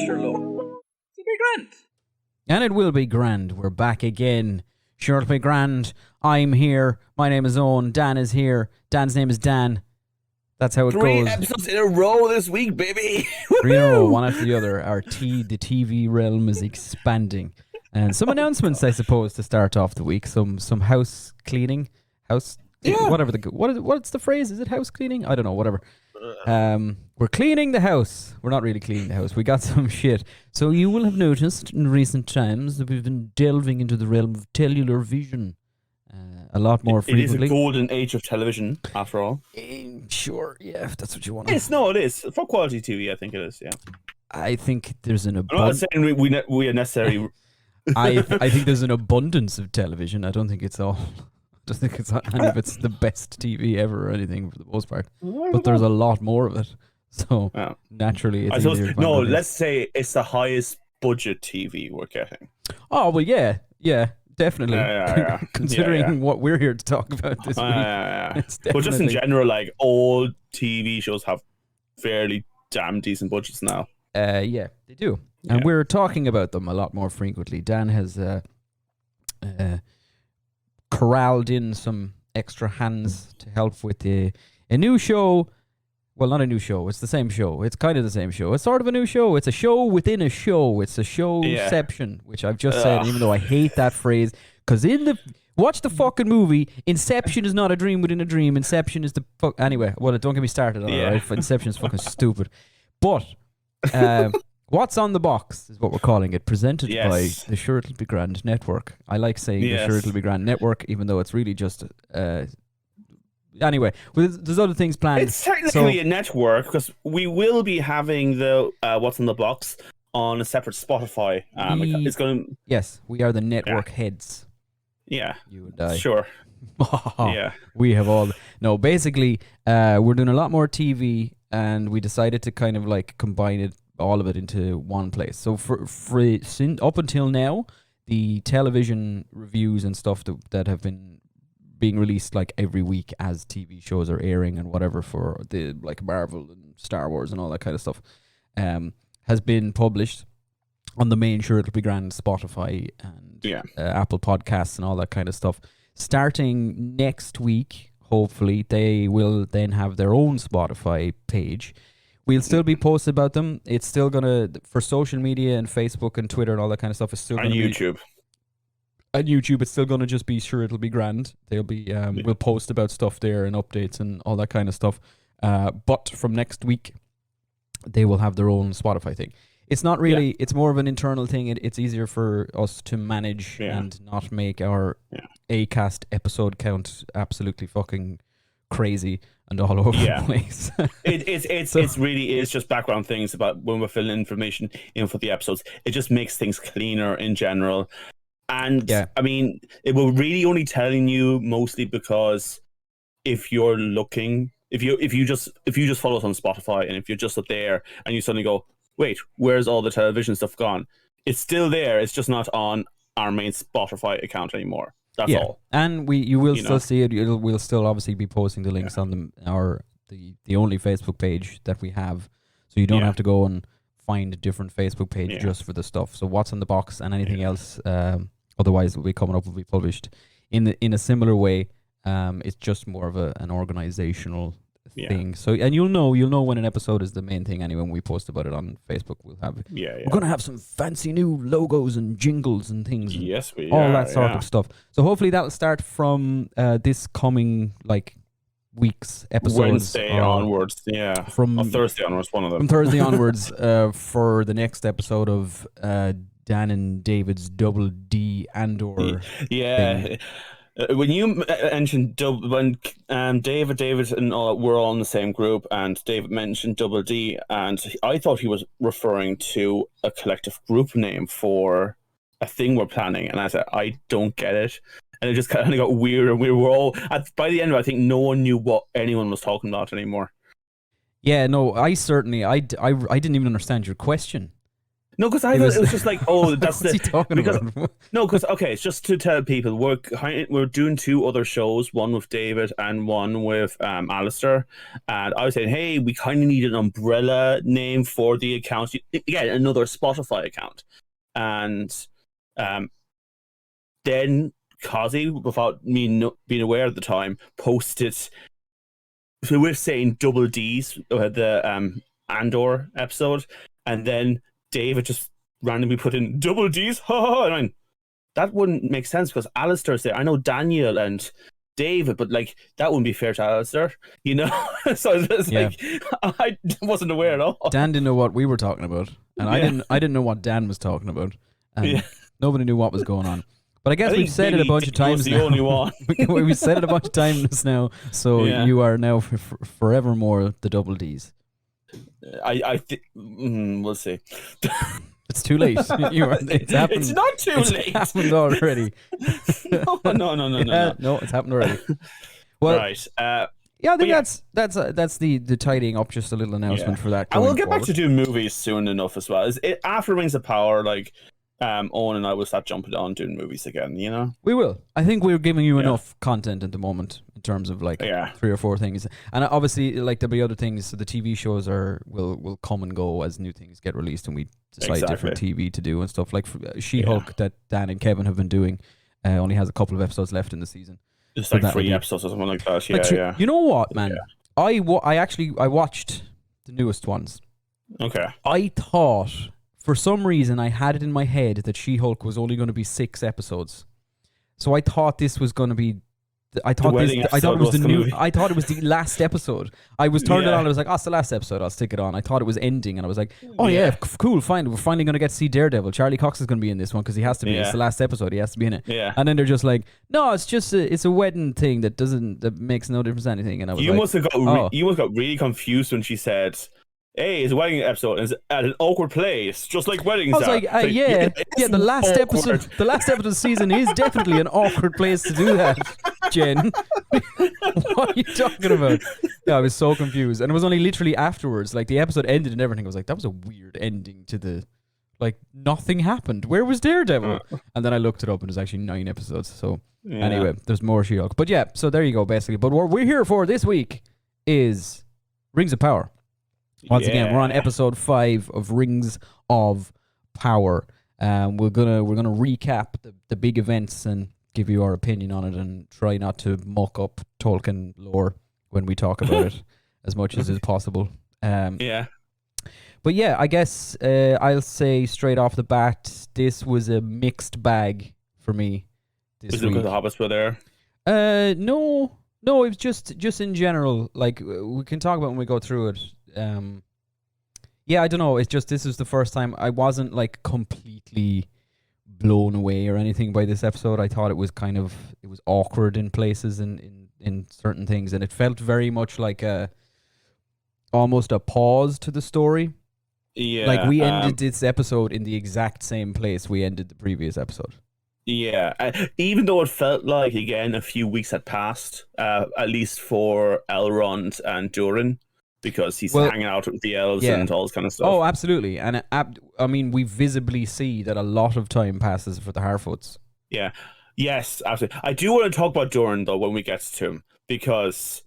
sure look. It'll be grand. And it will be grand. We're back again. Sure, it'll be grand. I'm here. My name is Owen. Dan is here. Dan's name is Dan. That's how it goes. 3 episodes in a row this week, baby. 3 in a row, one after the other. The TV realm is expanding. And some announcements, I suppose, to start off the week. Some house cleaning. Whatever what's the phrase? Is it house cleaning? I don't know, whatever. We're cleaning the house. We're not really cleaning the house. We got some shit. So you will have noticed in recent times that we've been delving into the realm of cellular vision a lot more frequently. It is a golden age of television, after all. Sure, yeah, if that's what you want. It is. For quality TV, I think it is, yeah. I think there's an I'm not saying we are necessarily... I think there's an abundance of television. I don't think it's all... I don't think any of it's the best TV ever or anything for the most part. But there's a lot more of it. So naturally it's easier to find let's say it's the highest budget TV we're getting. Oh, well, yeah, definitely. Yeah. Considering what we're here to talk about this week. It's But just in general, like, all TV shows have fairly damn decent budgets now. Yeah, they do. And we're talking about them a lot more frequently. Dan has corralled in some extra hands to help with a new show. Well, not a new show. It's the same show. It's kind of the same show. It's sort of a new show. It's a show within a show. It's a showception, which I've just said, even though I hate that phrase. Because watch the fucking movie. Inception is not a dream within a dream. Inception is the anyway. Well, don't get me started on it. Right? Inception is fucking stupid. But what's on the box is what we're calling it. Presented by the Sure It'll Be Grand Network. I like saying the Sure It'll Be Grand Network, even though it's really just anyway, there's other things planned. It's technically a network because we will be having the What's on the Box on a separate Spotify. It's going. Yes, we are the network heads. Yeah, you and I. Sure. Yeah, we have all. No, basically, we're doing a lot more TV, and we decided to kind of like combine all of it into one place. So up until now, the television reviews and stuff that have been being released like every week as TV shows are airing and whatever for the like Marvel and Star Wars and all that kind of stuff, has been published on the main Sure It'll Be Grand Spotify and Apple Podcasts and all that kind of stuff. Starting next week, hopefully, they will then have their own Spotify page. We'll still be posted about them. It's still gonna, for social media and Facebook and Twitter and all that kind of stuff, is still gonna be... YouTube. On YouTube, it's still going to just be Sure It'll Be Grand. They'll be we'll post about stuff there and updates and all that kind of stuff. But from next week, they will have their own Spotify thing. It's not really. It's more of an internal thing. It's easier for us to manage and not make our Acast episode count absolutely fucking crazy and all over the place. It's really is just background things about when we're filling information in for the episodes. It just makes things cleaner in general. And I mean, it will really only telling you mostly because if you're looking, if you just follow us on Spotify and if you're just up there and you suddenly go, wait, where's all the television stuff gone? It's still there. It's just not on our main Spotify account anymore. That's all. And you will still see it. We'll still obviously be posting the links on the only Facebook page that we have, so you don't have to go and find a different Facebook page just for the stuff. So What's on the Box and anything else. Otherwise, will be coming up, will be published in a similar way. It's just more of an organizational thing. So, and you'll know when an episode is the main thing. Anyway, when we post about it on Facebook, we'll have. We're gonna have some fancy new logos and jingles and things. Yes, all that sort of stuff. So hopefully that'll start from this coming week's episodes. Wednesday onwards, from Thursday onwards, one of them. From Thursday onwards, for the next episode of Dan and David's Double D Andor. Thing. When you mentioned when David and we're all in the same group, and David mentioned Double D, and I thought he was referring to a collective group name for a thing we're planning, and I said I don't get it, and it just kind of got weird, and we were all by the end of it, I think no one knew what anyone was talking about anymore. Yeah, no, I didn't even understand your question. No, because I thought it was just like, oh, that's what's he talking about? No, because okay, it's just to tell people we're doing 2 other shows, one with David and one with Alistair, and I was saying, hey, we kind of need an umbrella name for the account. Again, another Spotify account, and then Kazi, without me being aware at the time, posted. So we're saying double D's, the Andor episode, and then David just randomly put in double D's. And I mean, that wouldn't make sense because Alistair's there. I know Daniel and David, but like that wouldn't be fair to Alistair, you know. So it's like I wasn't aware at all. Dan didn't know what we were talking about, and I didn't know what Dan was talking about, and nobody knew what was going on. But I guess we've said it a bunch of times now. Only one. We've said it a bunch of times now, so you are now forevermore the double D's. I think we'll see. It's too late. It's happened. It's not too late. It's happened already. No, it's happened already. Well, right. I think that's the tidying up. Just a little announcement for that. And we'll get back to doing movies soon enough as well. After Rings of Power, like. Owen and I will start jumping on doing movies again, you know? We will. I think we're giving you enough content at the moment in terms of like 3 or 4 things. And obviously like there'll be other things, so the TV shows will come and go as new things get released and we decide different TV to do and stuff. Like She-Hulk that Dan and Kevin have been doing only has a couple of episodes left in the season. It's like 3 episodes or something like that. Yeah. You know what, man? I watched the newest ones. Okay. I thought... For some reason, I had it in my head that She-Hulk was only going to be 6 episodes. So I thought this was going to be... I thought it was the last episode. I was turned it on. I was like, it's the last episode. I'll stick it on. I thought it was ending, and I was like, cool, fine. We're finally going to get to see Daredevil. Charlie Cox is going to be in this one because he has to be. It's the last episode. He has to be in it. Yeah. And then they're just like, no, it's just it's a wedding thing that makes no difference to anything. And I was you must have got really confused when she said. Hey, it's a wedding episode. It's at an awkward place, just like weddings. I was like, the last episode of the season is definitely an awkward place to do that, Jen. What are you talking about? Yeah, I was so confused, and it was only literally afterwards, like the episode ended and everything. I was like, that was a weird ending to the, like nothing happened. Where was Daredevil? And then I looked it up, and it was actually 9 episodes. So anyway, there's more She-Hulk. But yeah, so there you go, basically. But what we're here for this week is Rings of Power. Once again, we're on episode 5 of Rings of Power. We're gonna recap the big events and give you our opinion on it, and try not to muck up Tolkien lore when we talk about it as much as is possible. But yeah, I guess I'll say straight off the bat, this was a mixed bag for me. Was it because the hobbits were there? No, it was just in general. Like we can talk about when we go through it. I don't know. It's just this is the first time I wasn't like completely blown away or anything by this episode. I thought it was awkward in places and in certain things, and it felt very much like almost a pause to the story. Yeah, like we ended this episode in the exact same place we ended the previous episode. Yeah, even though it felt like again a few weeks had passed, at least for Elrond and Durin. Because he's hanging out with the elves and all this kind of stuff. Oh, absolutely. And I mean, we visibly see that a lot of time passes for the Harfoots. Yeah. Yes, absolutely. I do want to talk about Durin, though, when we get to him. Because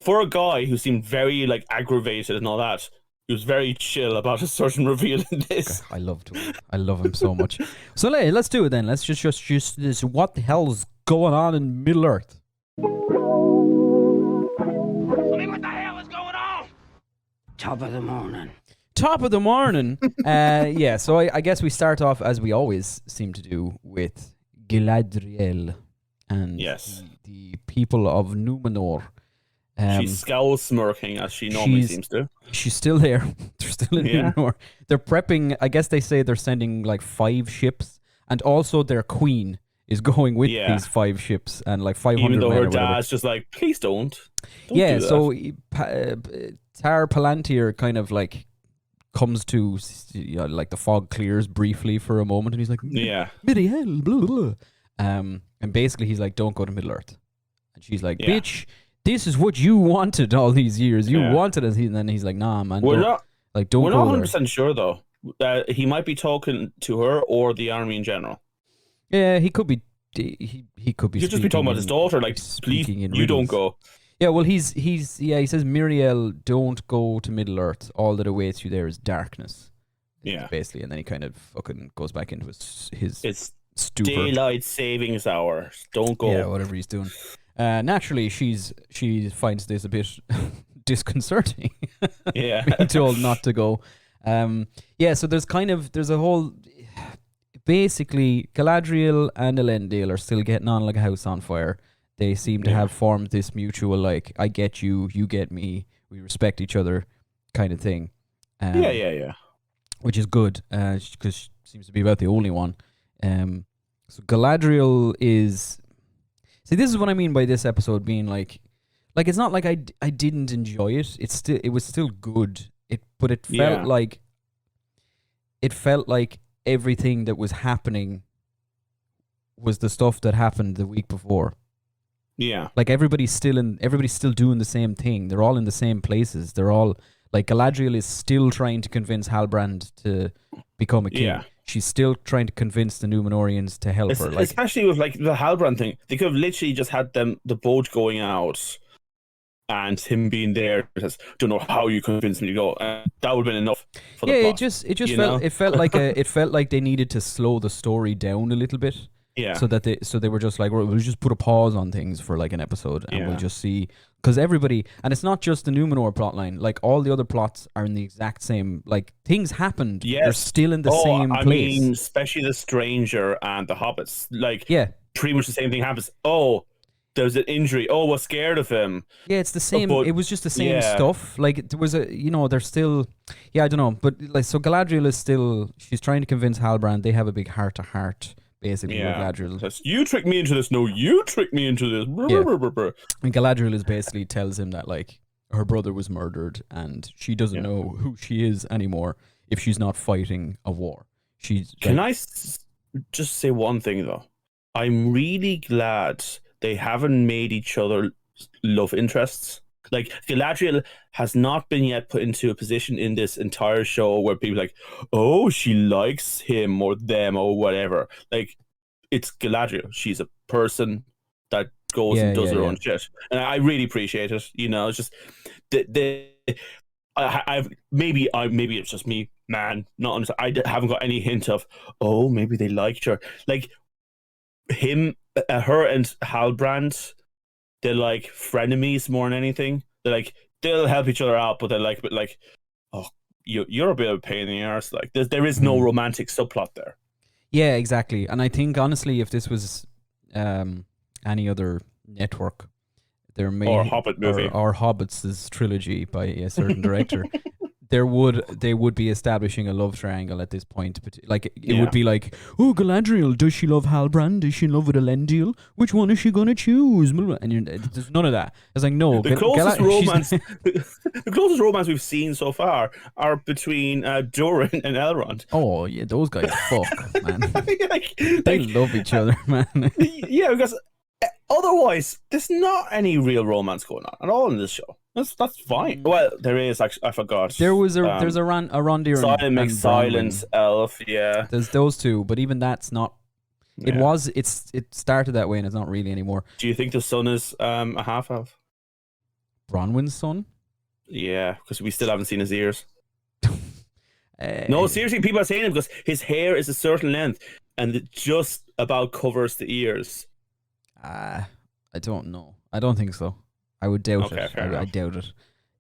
for a guy who seemed very like aggravated and all that, he was very chill about a certain reveal in this. God, I loved him. I love him so much. So let's do it then. Let's just this. What the hell's going on in Middle Earth? Top of the morning. So I guess we start off as we always seem to do with Galadriel and the people of Numenor. She's scowl smirking as she normally seems to. She's still there. They're still in Numenor. They're prepping. I guess they say they're sending like 5 ships, and also their queen is going with these 5 ships and like 500 even though men her dad's just like, please don't do that. So Tar Palantir kind of like comes to like the fog clears briefly for a moment, and he's like, Midiel, blah, blah. And basically he's like, don't go to Middle Earth. And she's like, bitch, this is what you wanted all these years. You wanted it. And then he's like, nah, man. We're not don't we're go not there. 100% sure though. he might be talking to her or the army in general. Yeah, he could be. He could be. He'd just be talking about his daughter. Like, please, you don't go. Yeah, well, he says, Miriel, don't go to Middle Earth. All that awaits you there is darkness. Yeah, basically, and then he kind of fucking goes back into his it's stupor. Daylight savings hour. Don't go. Yeah, whatever he's doing. Naturally, she finds this a bit disconcerting. Yeah, being told not to go. Yeah, so there's a whole. Basically, Galadriel and Elendil are still getting on like a house on fire. They seem to have formed this mutual, like, I get you, you get me, we respect each other kind of thing. Yeah. Which is good, because she seems to be about the only one. So Galadriel is... See, this is what I mean by this episode being like it's not like I didn't enjoy it. It was still good. But it felt like... It felt like everything that was happening was the stuff that happened the week before. Yeah. Like everybody's still doing the same thing. They're all in the same places. They're all like Galadriel is still trying to convince Halbrand to become a king. Yeah. She's still trying to convince the Numenorians to help her. Like, especially with like the Halbrand thing. They could have literally just had the boat going out and him being there. Don't know how you convinced me to go. That would have been enough. For the plot, it felt like they needed to slow the story down a little bit. Yeah. So they were just like, we'll just put a pause on things for like an episode, and we'll just see, because everybody, and it's not just the Numenor plotline. Like all the other plots are in the exact same. Like things happened. Yes. They're still in the same place. I mean, especially the Stranger and the Hobbits. Like, pretty much the same thing happens. Oh, there's an injury. Oh, we're scared of him. Yeah, it's the same. It was just the same stuff. Like there was they're still. Yeah, I don't know, but like so Galadriel is still. She's trying to convince Halbrand. They have a big heart to heart. Basically, Galadriel. You tricked me into this. No, you tricked me into this. And Galadriel is basically tells him that like her brother was murdered and she doesn't know who she is anymore if she's not fighting a war. Can I just say one thing though? I'm really glad they haven't made each other love interests. Like Galadriel has not been yet put into a position in this entire show where people are like, oh, she likes him or them or whatever. Like, it's Galadriel. She's a person that goes and does her own shit, and I really appreciate it. You know, it's just maybe it's just me, man. Not I haven't got any hint of maybe they liked her. Like him, her, and Halbrand. They're like frenemies more than anything. They're like they'll help each other out, but they're like, oh, you're a bit of a pain in the arse. Like there is no romantic subplot there. Yeah, exactly. And I think honestly, if this was any other network, there may or Hobbit movie or Hobbits' trilogy by a certain director. They would be establishing a love triangle at this point. But like it would be like, oh, Galadriel, does she love Halbrand? Is she in love with Elendil? Which one is she gonna choose? And there's none of that. It's like no. The closest romance, the closest romance we've seen so far are between Durin and Elrond. Oh yeah, those guys fuck, man. They love each other, man. Yeah, because otherwise, there's not any real romance going on at all in this show. That's fine. Well, there is actually. I forgot. There's a Rondir and Silence Elf. Yeah, there's those two, but even that's not. It started that way, and it's not really anymore. Do you think the son is a half elf? Bronwyn's son? Yeah, because we still haven't seen his ears. No, seriously, people are saying it because his hair is a certain length, and it just about covers the ears. I don't know. I don't think so. I would doubt it. I doubt it.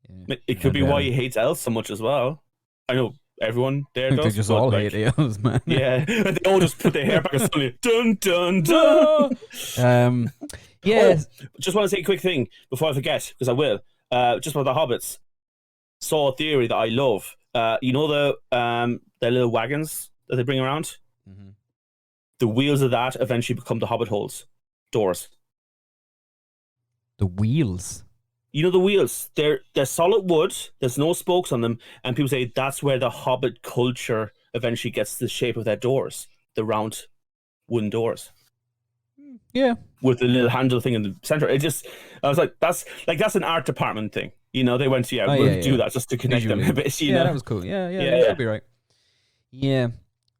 Yeah. It could be why he hates elves so much as well. I know everyone there does. They just all hate elves, man. Yeah, they all just put their hair back and suddenly dun dun dun. Yeah. Just want to say a quick thing before I forget, because I will. Just about the hobbits. Saw a theory that I love. You know the little wagons that they bring around. Mm-hmm. The wheels of that eventually become the hobbit holes, doors. The wheels? You know the wheels? They're solid wood. There's no spokes on them, and people say that's where the hobbit culture eventually gets the shape of their doors, the round wooden doors. Yeah, with the little handle thing in the center. I was like, that's an art department thing. You know, they went, we'll do that just to connect them a bit. You know? That was cool. Yeah, you'll be right. Yeah.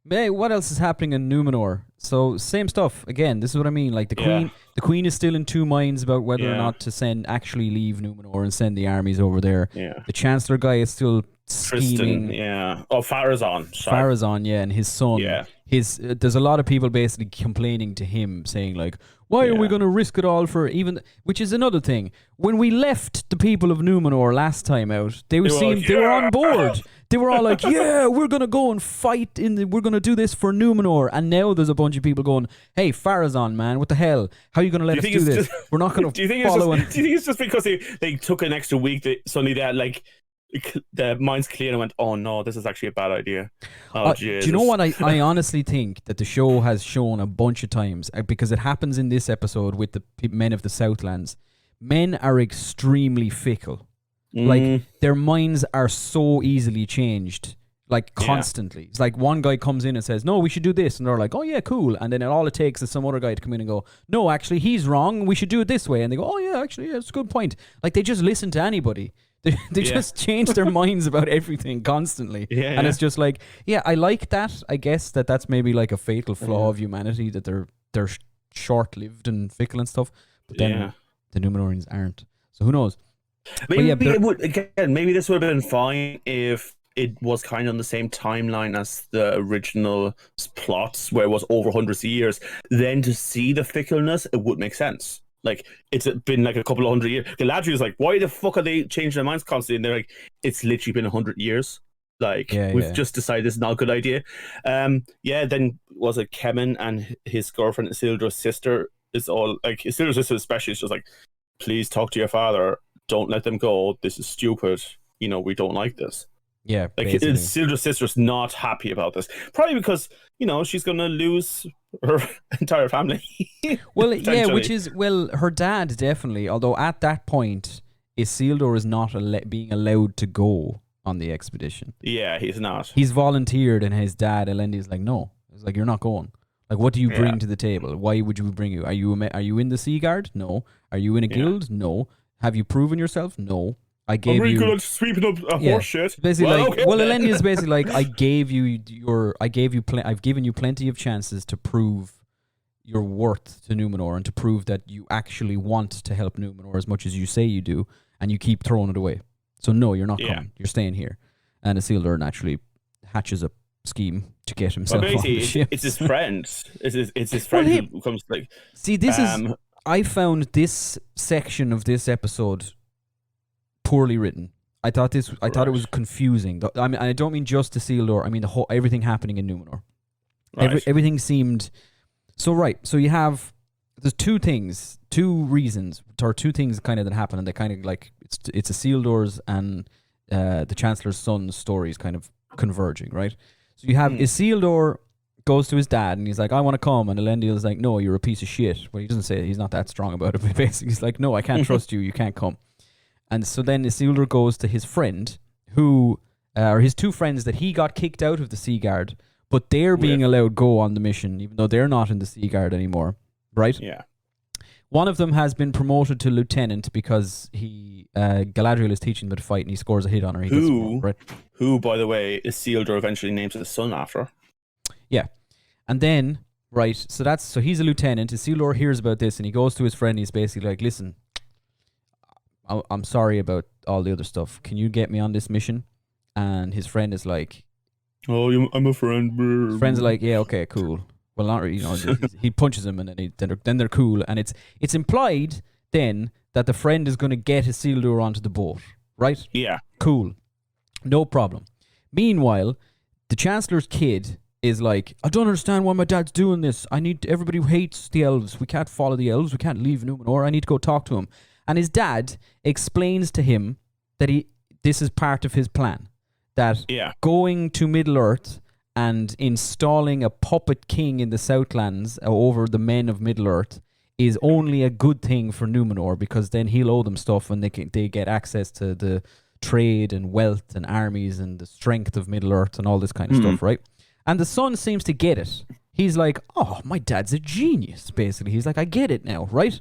Hey, what else is happening in Numenor? So same stuff again. This is what I mean. Like the queen is still in two minds about whether or not to actually leave Numenor and send the armies over there. Yeah. The Chancellor guy is still scheming. Tristan, yeah. Oh, Pharazôn. Pharazôn, yeah, and his son. Yeah. There's a lot of people basically complaining to him, saying like, "Why are we going to risk it all for even?" Which is another thing. When we left the people of Numenor last time out, they were on board. They were all like, "Yeah, we're gonna go and fight we're gonna do this for Numenor." And now there's a bunch of people going, "Hey, Pharazôn, man, what the hell? How are you gonna let us do this? We're not gonna follow." Do you think it's just because they took an extra week that suddenly they had like the mind's clear and went, "Oh no, this is actually a bad idea." Oh, do you know what I honestly think that the show has shown a bunch of times, because it happens in this episode with the men of the Southlands. Men are extremely fickle. Like their minds are so easily changed, like constantly. It's like one guy comes in and says, "No, we should do this," and they're like, "Oh yeah, cool." And then all it takes is some other guy to come in and go, "No, actually, he's wrong. We should do it this way." And they go, "Oh yeah, actually, it's a good point." Like they just listen to anybody. They just change their minds about everything constantly. And it's just like, I like that. I guess that's maybe like a fatal flaw of humanity, that they're short-lived and fickle and stuff. But then the Numenorians aren't. So who knows? Maybe maybe this would have been fine if it was kind of on the same timeline as the original plots, where it was over hundreds of years. Then to see the fickleness, it would make sense. Like, it's been like a couple of 100 years. Galadriel is like, "Why the fuck are they changing their minds constantly?" And they're like, "It's literally been 100 years. Like, we've just decided this is not a good idea." Then was it Kemen and his girlfriend Isildur's sister is all like, Isildur's sister especially is just like, "Please talk to your father. Don't let them go. This is stupid. We don't like this." Yeah, like Isildur's sister's not happy about this. Probably because she's gonna lose her entire family. Well, her dad definitely. Although at that point, Isildur is not being allowed to go on the expedition. Yeah, he's not. He's volunteered, and his dad Elendi is like, "No." It's like, "You're not going. Like, what do you bring to the table? Why would you bring you? Are you in the Sea Guard? No. Are you in a guild? No. Have you proven yourself? No. I'm really good at sweeping up horse shit." Basically, Elendi is basically like, I've given you plenty of chances to prove your worth to Numenor and to prove that you actually want to help Numenor as much as you say you do, and you keep throwing it away. So no, you're not coming. You're staying here. And Isildur naturally hatches a scheme to get himself on the ship. It's his friend. It's his friend who comes like. See, this is. I found this section of this episode poorly written. I thought it was confusing. I mean, I don't mean just Isildur. I mean everything happening in Numenor. Right. Everything seemed so right. So there's two reasons, or two things kind of that happen, and they kind of like it's Isildur's and the Chancellor's son's stories kind of converging, right? So you have Isildur goes to his dad and he's like, "I want to come," and Elendil is like, "No, you're a piece of shit." Well, he doesn't say it. He's not that strong about it, but basically he's like, "No, I can't trust you. You can't come." And so then Isildur goes to his friend, or his two friends that he got kicked out of the Sea Guard, but they're being allowed go on the mission, even though they're not in the Sea Guard anymore, right? Yeah. One of them has been promoted to lieutenant because Galadriel is teaching him to fight, and he scores a hit on her. Who, by the way, Isildur eventually names his son after. Yeah. And then, so he's a lieutenant. Isildur hears about this, and he goes to his friend. He's basically like, "Listen, I'm sorry about all the other stuff. Can you get me on this mission?" And his friend is like, "Oh, I'm a friend." His friend's like, "Yeah, okay, cool." Well, not really. He punches him, and then they're cool. And it's implied then that the friend is going to get Isildur onto the boat, right? Yeah. Cool. No problem. Meanwhile, the Chancellor's kid is like, "I don't understand why my dad's doing this. Everybody hates the elves. We can't follow the elves. We can't leave Numenor. I need to go talk to him." And his dad explains to him that this is part of his plan. That going to Middle-earth and installing a puppet king in the Southlands over the men of Middle-earth is only a good thing for Numenor, because then he'll owe them stuff and they get access to the trade and wealth and armies and the strength of Middle-earth and all this kind of stuff, right? And the son seems to get it. He's like, "Oh, my dad's a genius," basically. He's like, "I get it now," right?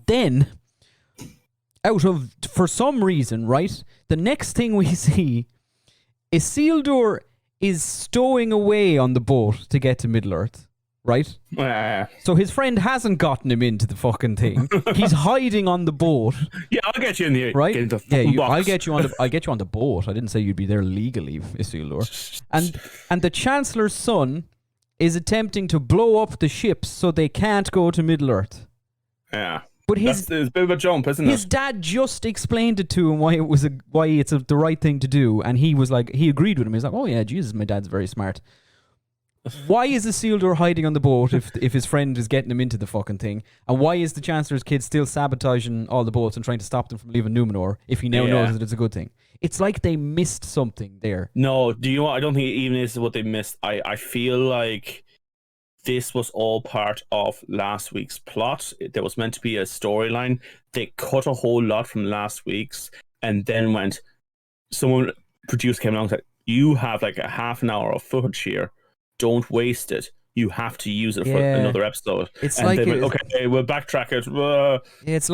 Then, for some reason, right, the next thing we see, Isildur is stowing away on the boat to get to Middle-earth, right? So his friend hasn't gotten him into the fucking thing. He's hiding on the boat. Yeah, I'll get you in here. Right? Get into the fucking box. I'll get you on the boat. I didn't say you'd be there legally, Isildur. And the Chancellor's son is attempting to blow up the ships so they can't go to Middle-earth. Yeah. But it's a bit of a jump, isn't it? His dad just explained it to him why it's the right thing to do, and he was like, he agreed with him. He's like, oh yeah, Jesus, my dad's very smart. Why is Isildur hiding on the boat if his friend is getting him into the fucking thing? And why is the Chancellor's kid still sabotaging all the boats and trying to stop them from leaving Numenor if he now knows that it's a good thing? It's like they missed something there. No, do you know what? I don't think even this is what they missed. I feel like this was all part of last week's plot. There was meant to be a storyline. They cut a whole lot from last week's and then someone producer came along and said, you have like a half an hour of footage here. Don't waste it. You have to use it for another episode. It's and like they went, okay, we'll backtrack it. It's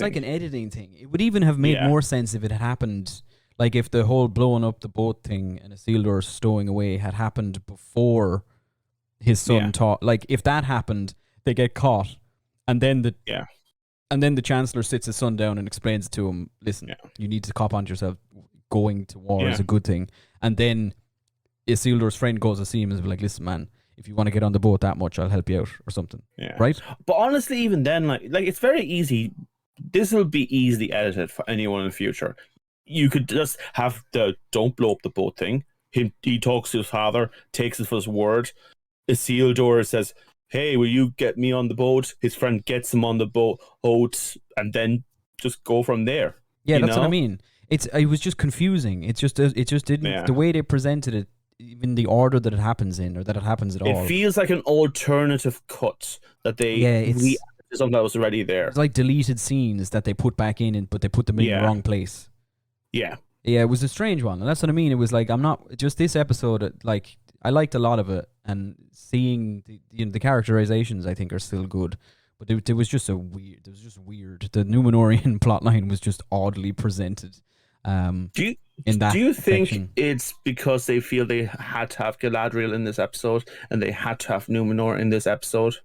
like an editing thing. It would even have made more sense if it had happened, like if the whole blowing up the boat thing and Isildur stowing away had happened before his son taught. Like if that happened, they get caught, and then the Chancellor sits his son down and explains to him, listen, you need to cop onto yourself. Going to war is a good thing, and then Isildur's friend goes to see him and is like, listen, man, if you want to get on the boat that much, I'll help you out or something. Yeah. Right? But honestly, even then, like it's very easy. This will be easily edited for anyone in the future. You could just have the don't blow up the boat thing. He talks to his father, takes it for his word. Isildur says, hey, will you get me on the boat? His friend gets him on the boat, and then just go from there. Yeah, that's what I mean. It was just confusing. It just didn't, the way they presented it, even the order that it happens in, or that it happens at all. It feels like an alternative cut that they re-added something that was already there. It's like deleted scenes that they put back in, but they put them in the wrong place. Yeah. Yeah, it was a strange one. And that's what I mean. It was like, I'm not, just this episode, like, I liked a lot of it, and seeing the characterizations, I think, are still good. But it was just weird. The Numenorian plotline was just oddly presented. Do you think it's because they feel they had to have Galadriel in this episode and they had to have Numenor in this episode?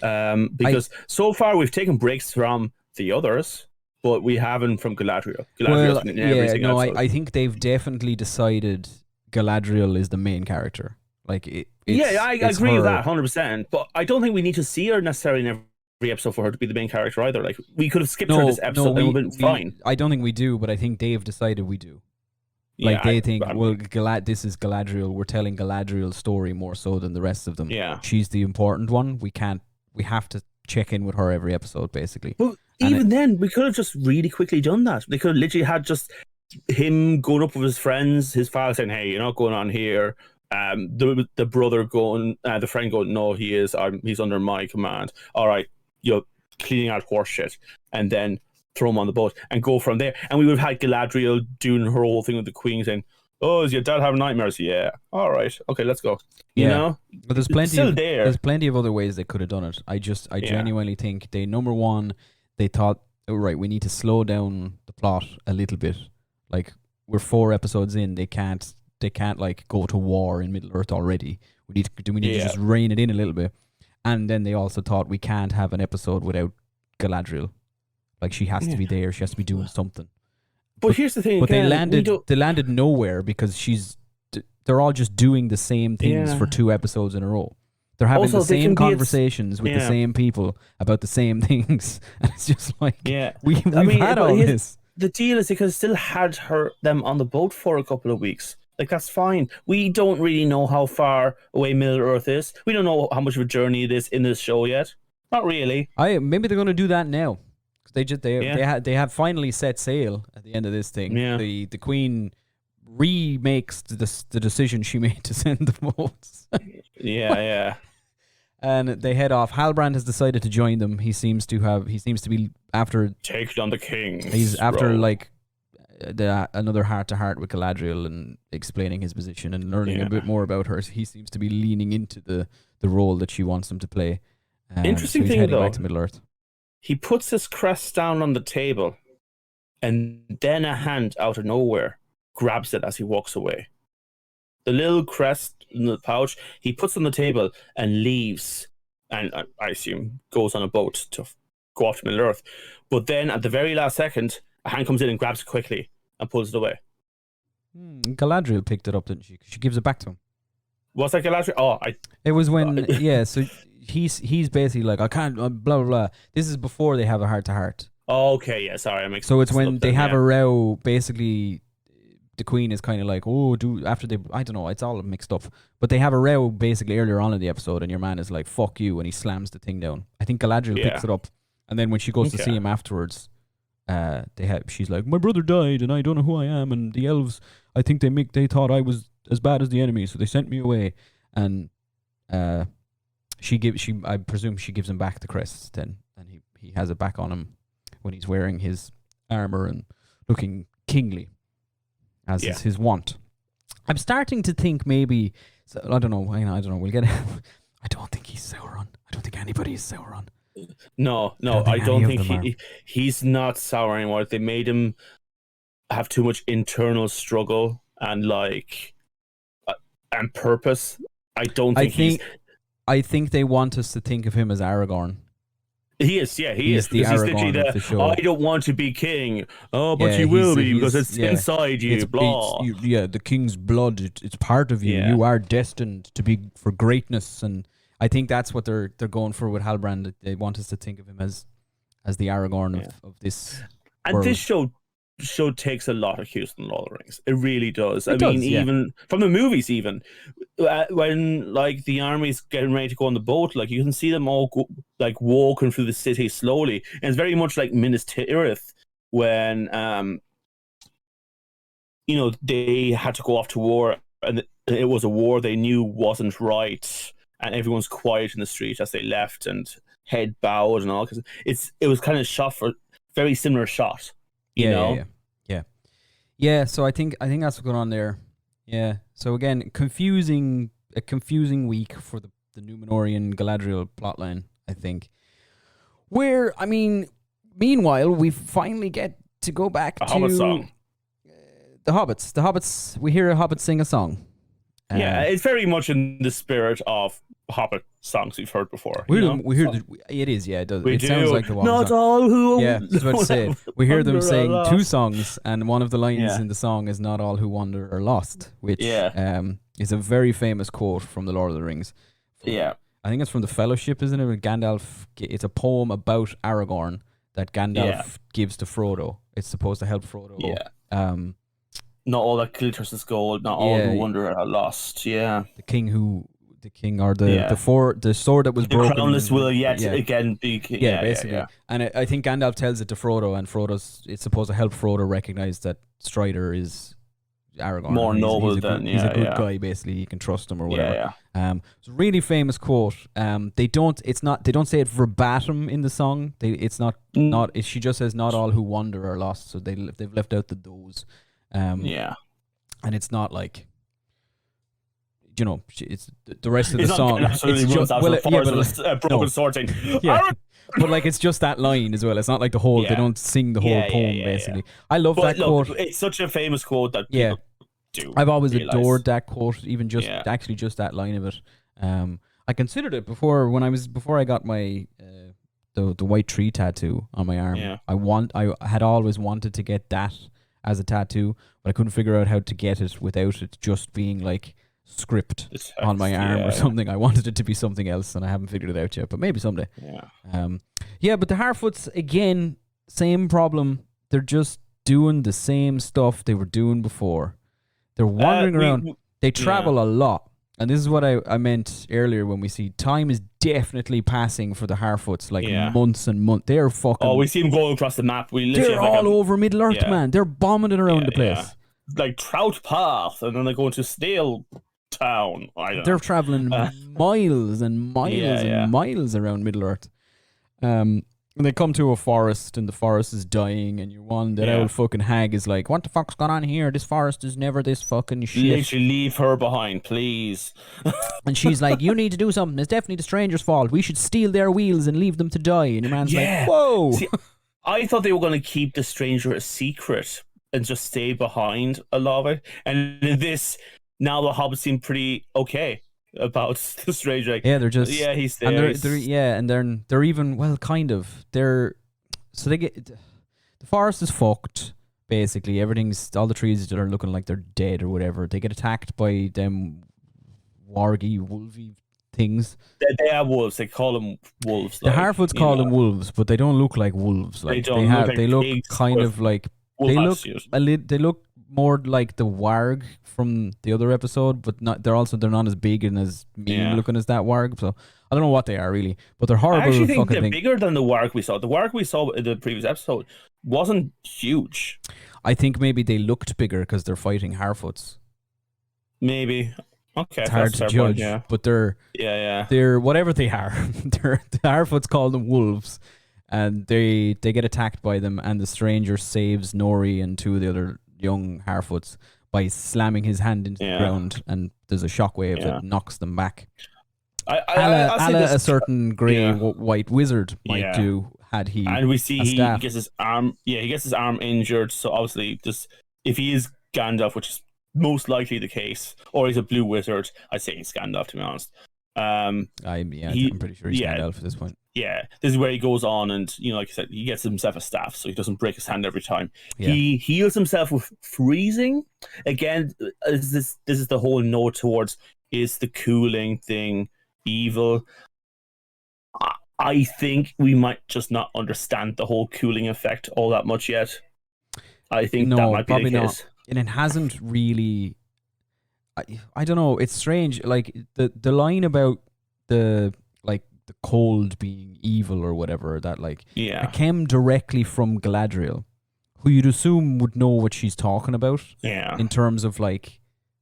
Because so far we've taken breaks from the others, but we haven't from Galadriel. Galadriel's been in every single episode. I think they've definitely decided Galadriel is the main character. Like I agree with that 100%. But I don't think we need to see her necessarily in every episode for her to be the main character either. Like we could have skipped her this episode and it would have been fine. I don't think we do, but I think they've decided we do. Like they think, this is Galadriel. We're telling Galadriel's story more so than the rest of them. Yeah, she's the important one. We have to check in with her every episode, basically. Well, even then, we could have just really quickly done that. They could have literally had just him going up with his friends, his father saying, "Hey, you're not going on here." The brother going, the friend going, "No, he is. He's under my command." All right, you're cleaning out horse shit, and then throw him on the boat and go from there. And we would have had Galadriel doing her whole thing with the Queen, saying, "Oh, is your dad having nightmares?" Yeah. All right. Okay, let's go. You know, but there's plenty of other ways they could have done it. I genuinely think number one, they thought, oh, right, we need to slow down the plot a little bit. Like we're 4 episodes in, they can't like go to war in Middle Earth already. We need to just rein it in a little bit. And then they also thought we can't have an episode without Galadriel. Like she has to be there. She has to be doing something. But here's the thing. But they landed nowhere because they're all just doing the same things for 2 episodes in a row. They're having the same conversations with the same people about the same things. And it's just like, we've had all this. The deal is because still had them on the boat for a couple of weeks. Like, that's fine. We don't really know how far away Middle Earth is. We don't know how much of a journey it is in this show yet. Not really. Maybe they're going to do that now. They have finally set sail at the end of this thing. Yeah. The Queen remakes the decision she made to send the boats. yeah. And they head off. Halbrand has decided to join them. He seems to be after taking on the king. He's after like another heart-to-heart with Galadriel and explaining his position and learning a bit more about her. He seems to be leaning into the role that she wants him to play. Interesting thing though, back to Middle Earth. He puts his crest down on the table, and then a hand out of nowhere grabs it as he walks away. the little crest in the pouch. He puts on the table and leaves, and I assume goes on a boat to go off to Middle Earth. But then at the very last second, a hand comes in and grabs it quickly and pulls it away. Galadriel picked it up, didn't she? She gives it back to him. Was that Galadriel? It was when So he's basically like, I can't blah blah blah. This is before they have a heart to heart. Oh, okay, yeah, sorry, I mixed. So it's when they have a row. Basically, the queen is kind of like, after they, I don't know, it's all mixed up. But they have a row basically earlier on in the episode, and your man is like, "Fuck you," and he slams the thing down. I think Galadriel picks it up, and then when she goes to see him afterwards, she's like, "My brother died, and I don't know who I am, and the elves, I think they thought I was as bad as the enemy, so they sent me away." And I presume she gives him back the crest then, and he has it back on him when he's wearing his armor and looking kingly, as is his wont. I'm starting to think maybe, I don't know. We'll get. I don't think he's Sauron. I don't think anybody is Sauron. No, I don't think he's not Sauron anymore. They made him have too much internal struggle and and purpose. I think they want us to think of him as Aragorn. He is. He's the Aragorn of the show. I don't want to be king. Oh, but you will be because it's inside you. Blah. The king's blood. It's part of you. Yeah. You are destined to be for greatness, and I think that's what they're going for with Halbrand. They want us to think of him as the Aragorn of this. And world. This show takes a lot of cues from Lord of the Rings. It really does. Even from the movies, even when the army's getting ready to go on the boat, you can see them all walking through the city slowly, and it's very much like Minas Tirith when they had to go off to war, and it was a war they knew wasn't right, and everyone's quiet in the street as they left and head bowed and all, because it was kind of shot for very similar shot. Yeah. So I think that's what's going on there. Yeah. So again, a confusing week for the Numenorian Galadriel plotline, I think. Where, meanwhile, we finally get to go back to Hobbit song. The Hobbits. The Hobbits. We hear a Hobbit sing a song. It's very much in the spirit of Hobbit songs we've heard before. It is, yeah. It does. It sounds like the one. Not all who. Yeah, I was about to say. We hear them saying two songs, and one of the lines in the song is "Not all who wander are lost," which is a very famous quote from the Lord of the Rings. I think it's from the Fellowship, isn't it? With Gandalf. It's a poem about Aragorn that Gandalf gives to Frodo. It's supposed to help Frodo. Yeah. Not all that glitters is gold. Not all who wander are lost. Yeah. The king or the sword that was broken. The crownless will yet again be. Basically. Yeah. And I think Gandalf tells it to Frodo, and it's supposed to help Frodo recognize that Strider is Aragorn. More noble than he's a good guy. Basically, you can trust him or whatever. It's a really famous quote. They don't say it verbatim in the song. She just says not all who wander are lost. So they've left out the those. And it's not like, it's the rest of the song. Broken sorting. Yeah. But it's just that line as well. It's not like the whole. They don't sing the whole poem. Basically, I love that quote. It's such a famous quote that people do. I've always adored that quote. Even just that line of it. I considered it before I got my the white tree tattoo on my arm. Yeah. I had always wanted to get that as a tattoo, but I couldn't figure out how to get it without it just being script on my arm or something. I wanted it to be something else, and I haven't figured it out yet, but maybe someday. But the Harfoots, again, same problem. They're just doing the same stuff they were doing before. They're wandering around. They travel a lot. And this is what I meant earlier when we see time is definitely passing for the Harfoots, months and months. They're fucking... Oh, we see them going across the map. They're all over Middle Earth, man. They're bombing it around the place. Like Trout Path, and then they go into Stale Town. They're traveling miles and miles and miles around Middle Earth. And they come to a forest, and the forest is dying, and that old fucking hag is like, what the fuck's going on here? This forest is never this fucking shit. Literally leave her behind, please. And she's like, you need to do something. It's definitely the stranger's fault. We should steal their wheels and leave them to die. And your man's like, whoa. See, I thought they were going to keep the stranger a secret and just stay behind a lot of it. And in this, now the hobbits seem pretty okay about the stranger. Like, they're just he's there. And they're even kind of so they get the forest is fucked. Basically, all the trees that are looking like they're dead or whatever. They get attacked by them wargy, wolvy things. They are wolves. They call them wolves. The Harfoots call them wolves, but they don't look like wolves. Like they look kind of like they look more like the warg from the other episode, but they're not as big and as mean looking as that warg. So I don't know what they are really, but they're horrible. I actually think they're bigger than the warg we saw. The warg we saw in the previous episode wasn't huge. I think maybe they looked bigger because they're fighting Harfoots. Maybe. Okay, it's hard to judge, but they're whatever they are. The Harfoots call them wolves, and they get attacked by them. And the stranger saves Nori and two of the other young Harfoots by slamming his hand into the ground, and there's a shockwave that knocks them back. A certain grey white wizard might do had he. And we see he gets his arm. Yeah, he gets his arm injured. So obviously, if he is Gandalf, which is most likely the case, or he's a blue wizard, I'd say he's Gandalf, to be honest. I'm pretty sure he's Gandalf at this point. Yeah, this is where he goes on, and like I said, he gets himself a staff, so he doesn't break his hand every time. Yeah. He heals himself with freezing. Again, this is the whole note towards, is the cooling thing evil? I think we might just not understand the whole cooling effect all that much yet. I think that might be the case. Not. And it hasn't really. I don't know. It's strange. Like the line about the cold being evil or whatever, that it came directly from Galadriel, who you'd assume would know what she's talking about. Yeah. In terms of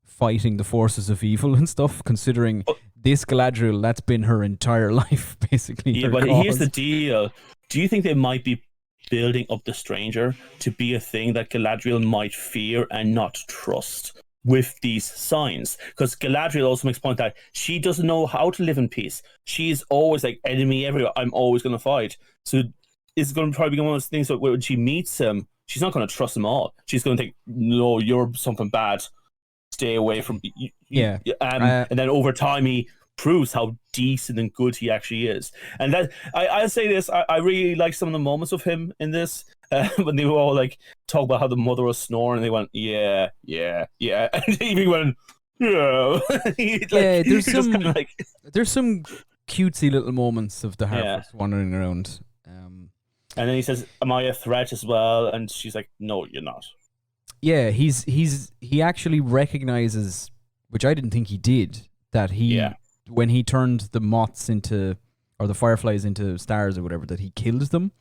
fighting the forces of evil and stuff, considering this Galadriel, that's been her entire life, basically. Yeah, but here's the deal. Do you think they might be building up the stranger to be a thing that Galadriel might fear and not trust with these signs? Because Galadriel also makes point that she doesn't know how to live in peace. She's always enemy everywhere. I'm always going to fight. So it's going to probably be one of those things that when she meets him, she's not going to trust him all. She's going to think, no, you're something bad. Stay away from me. Yeah. And then over time, he proves how decent and good he actually is. And that I'll say this, I really like some of the moments of him in this, when they were all talk about how the mother was snoring, and they went, yeah, and he went, yeah. There's some cutesy little moments of the Harfoots wandering around. And then he says, am I a threat as well? And she's like, no, you're not. Yeah, he actually recognizes, which I didn't think he did, that when he turned the moths or the fireflies into stars or whatever, that he kills them.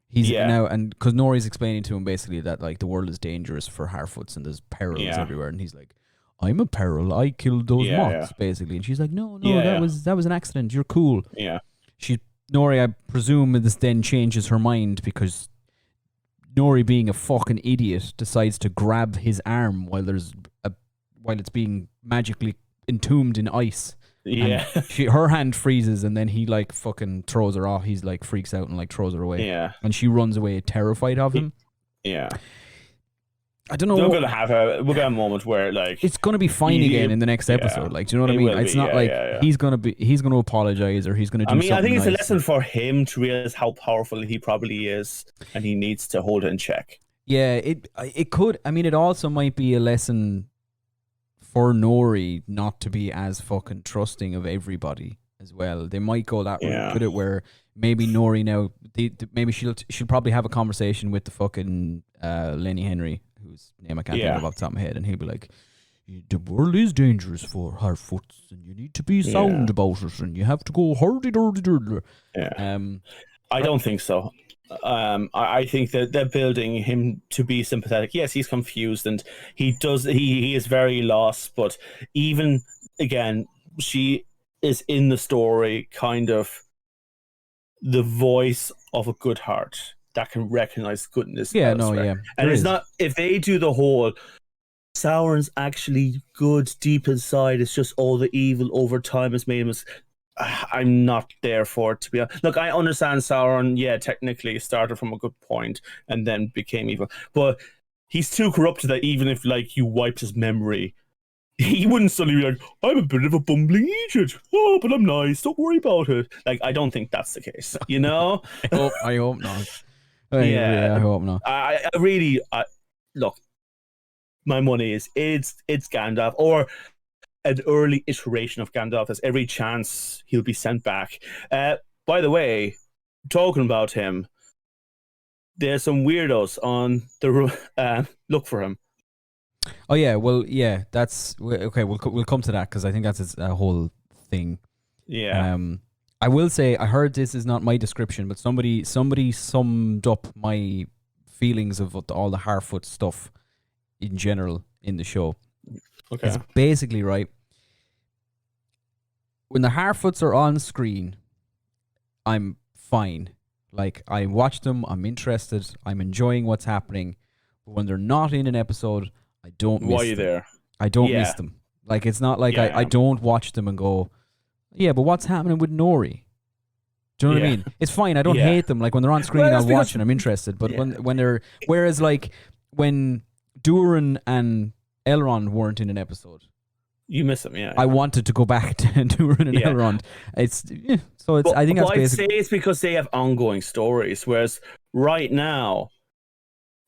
He's now, and because Nori's explaining to him basically that the world is dangerous for Harfoots and there's perils everywhere, and he's like, I'm a peril, I killed those moths, basically. And she's like, no, that was an accident, you're cool. Yeah. Nori, I presume, this then changes her mind, because Nori, being a fucking idiot, decides to grab his arm while it's being magically entombed in ice. Yeah. Her hand freezes, and then he fucking throws her off. He's freaks out and throws her away. Yeah. And she runs away terrified of him. Yeah. I don't know. We'll get a moment where it's gonna be fine again in the next episode. Do you know what I mean? It's not he's gonna apologize or he's gonna do something. I think it's nice. a lesson for him to realize how powerful he probably is, and he needs to hold it in check. Yeah, it could. I mean, it also might be a lesson for Nori not to be as fucking trusting of everybody as well. They might go that route with it, where maybe Nori now, maybe she'll probably have a conversation with the fucking Lenny Henry, whose name I can't think of off the top of my head, and he'll be like, the world is dangerous for Harfoots, and you need to be sound about it, and you have to go hurdy-durdy-durdy. Yeah. I don't think so. I think that they're building him to be sympathetic. Yes, he's confused, and he is very lost, but even, again, she is in the story kind of the voice of a good heart that can recognize goodness. And it's not, if they do the whole Sauron's actually good deep inside, it's just all the evil over time has made him I'm not there for it, to be honest. Look, I understand Sauron, technically started from a good point and then became evil, but he's too corrupted that even if you wiped his memory, he wouldn't suddenly be like, I'm a bit of a bumbling idiot. Oh, but I'm nice. Don't worry about it. Like, I don't think that's the case, you know? I hope not. Yeah. I hope not. I really, look, my money is it's Gandalf, or an early iteration of Gandalf. There's every chance he'll be sent back. By the way, talking about him, there's some weirdos on the look for him. Oh yeah, well yeah, that's okay. We'll come to that because I think that's a whole thing. Yeah. I will say I heard this is not my description, but somebody summed up my feelings of all the Harfoot stuff in general in the show. Okay. It's basically right. When the Harfoots are on screen, I'm fine. Like, I watch them, I'm interested, I'm enjoying what's happening. But when they're not in an episode, I don't miss them. Why are you there? I don't miss them. Like, it's not like I don't watch them and go, yeah, but what's happening with Nori? Do you know what I mean? It's fine. I don't hate them. Like, when they're on screen, I'll watch and I'm interested. But when they're... Whereas, like, when Durin and Elrond weren't in an episode, you miss them, yeah. I wanted to go back to Durin and Elrond. I think that's basically... I'd say it's because they have ongoing stories, whereas right now,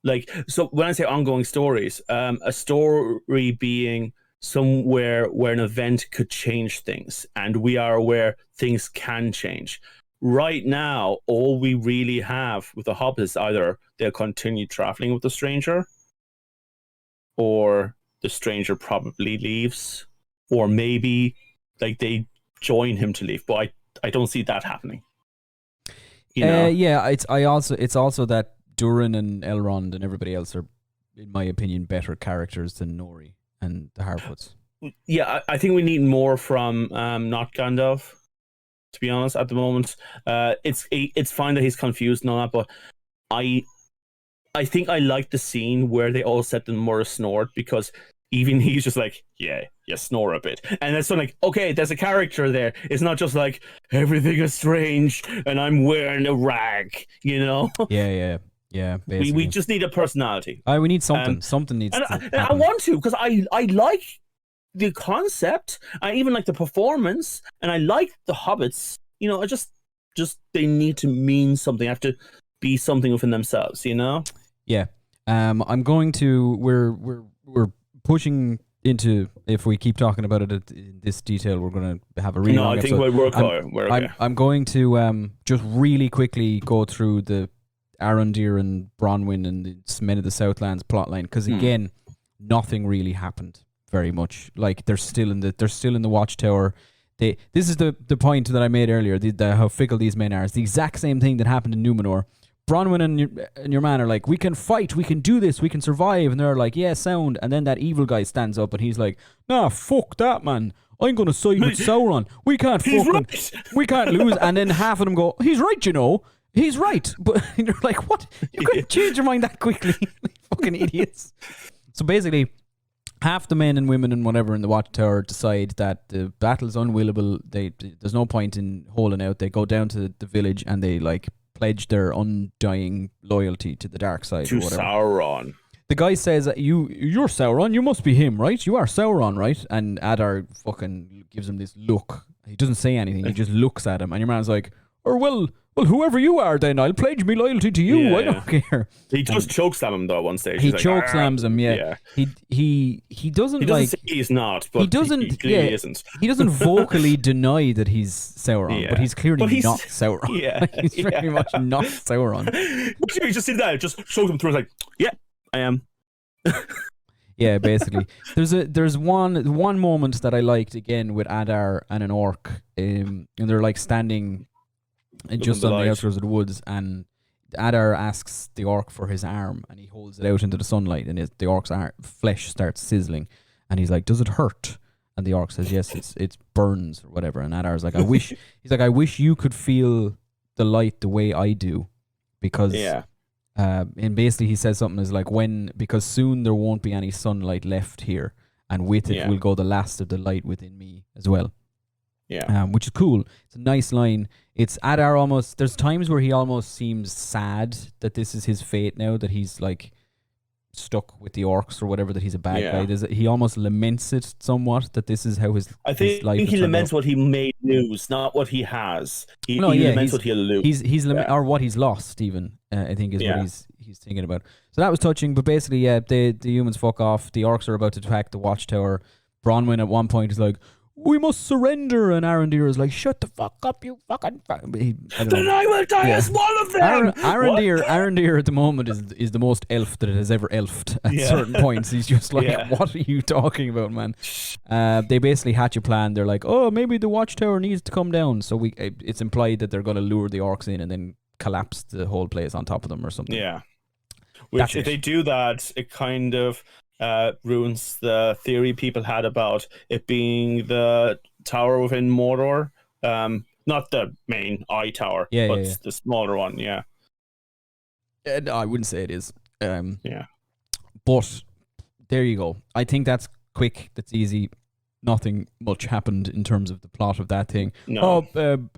like, so when I say ongoing stories, a story being somewhere where an event could change things, and we are aware things can change. Right now, all we really have with the Hobbit is either they'll continue traveling with the stranger, or the stranger probably leaves, or maybe like they join him to leave. But I don't see that happening. You know? It's also that Durin and Elrond and everybody else are, in my opinion, better characters than Nori and the Harfoots. Yeah, I think we need more from not Gandalf, to be honest, at the moment. It's fine that he's confused and all that, but I think I like the scene where they all said the Murra snort, because even he's just like, yeah, you snore a bit. And it's sort of like, okay, there's a character there. It's not just like, everything is strange and I'm wearing a rag, you know? Yeah, basically. We just need a personality. We need something. Something needs to happen. I want to, because I like the concept. I even like the performance. And I like the hobbits. You know, I just they need to mean something. They have to be something within themselves, you know? Yeah. I'm going to... We're pushing into, if we keep talking about it in this detail, we're going to have a really long episode. No, I think we're okay. I'm going to just really quickly go through the Arondir and Bronwyn and the Men of the Southlands plotline, because again, nothing really happened very much. Like, they're still in the Watchtower. This is the point that I made earlier. How fickle these men are. It's the exact same thing that happened in Numenor. Bronwyn and your man are like, we can fight, we can do this, we can survive. And they're like, yeah, sound. And then that evil guy stands up and he's like, nah, fuck that, man. I'm going to side with Sauron. We can't we can't lose. And then half of them go, he's right, you know. He's right. But you're like, what? You couldn't change your mind that quickly. Fucking idiots. So basically, half the men and women and whatever in the Watchtower decide that the battle's unwillable. There's no point in holding out. They go down to the village and they like pledge their undying loyalty to the dark side. To or whatever. Sauron. The guy says, you're Sauron, you must be him, right? You are Sauron, right? And Adar fucking gives him this look. He doesn't say anything, he just looks at him. And your man's like, well, whoever you are then, I'll pledge me loyalty to you, yeah, I don't care. He just chokeslam him though at one stage. He chokeslams him, yeah. He doesn't say he's not, but he clearly isn't. He doesn't vocally deny that he's Sauron, but he's clearly not Sauron. Yeah. He's very much not Sauron. He just did that, just choked him through, like, yeah, I am. Yeah, basically. There's one moment that I liked again with Adar and an orc, and they're like standing just on the outskirts of the woods, and Adar asks the orc for his arm, and he holds it out into the sunlight, and the orc's flesh starts sizzling, and he's like, "Does it hurt?" And the orc says, "Yes, it burns or whatever." And Adar's like, I wish you could feel the light the way I do, because and basically he says something is like, because soon there won't be any sunlight left here, and with it will go the last of the light within me as well. Yeah. Which is cool. It's a nice line. It's Adar almost, there's times where he almost seems sad that this is his fate now, that he's like stuck with the orcs or whatever, that he's a bad guy. He almost laments it somewhat, that this is how his life he laments what he may lose, not what he has. He laments what he'll lose. Or what he's lost, even, I think is what he's thinking about. So that was touching, but basically, the humans fuck off. The orcs are about to attack the watchtower. Bronwyn at one point is like, we must surrender, and Arondir is like, shut the fuck up, you fucking then I will die as one of them. Arondir at the moment is the most elf that it has ever elfed at certain points. He's just like, what are you talking about, man? They basically hatch a plan. They're like, oh, maybe the watchtower needs to come down, so it's implied that they're going to lure the orcs in and then collapse the whole place on top of them or something. Yeah, which if they do that, it kind of ruins the theory people had about it being the tower within Mordor. Not the main eye tower, but the smaller one, No, I wouldn't say it is. But there you go. I think that's quick, that's easy. Nothing much happened in terms of the plot of that thing. No.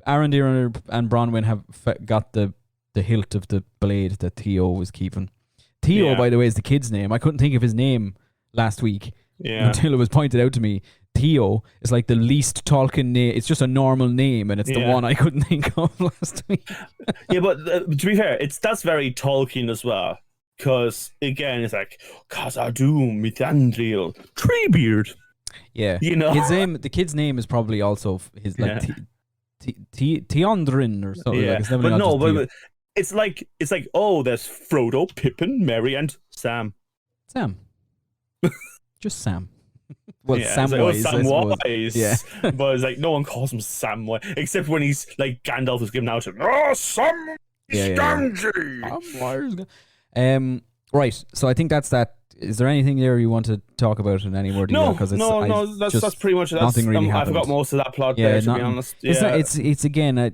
Arondir and Bronwyn have got the hilt of the blade that Theo was keeping. Theo, by the way, is the kid's name. I couldn't think of his name last week until it was pointed out to me. Theo is like the least Tolkien name. It's just a normal name, and it's the one I couldn't think of last week. But to be fair, that's very Tolkien as well. Because, again, it's like, Khazad-dûm, Mithrandir, Treebeard. Yeah. The kid's name is probably also his, like, Tiondrin or something. Yeah. Like, but it's like, oh, there's Frodo, Pippin, Merry, and Sam. Just Sam. Well, Samwise. Samwise. Yeah. But it's like, no one calls him Samwise, except when he's like, Gandalf is giving out to him. Oh, Sam Stangy! Right, so I think that's that. Is there anything there you want to talk about in any more detail? No, that's pretty much it. Nothing really happened. I forgot most of that plot there, to be honest. It's again,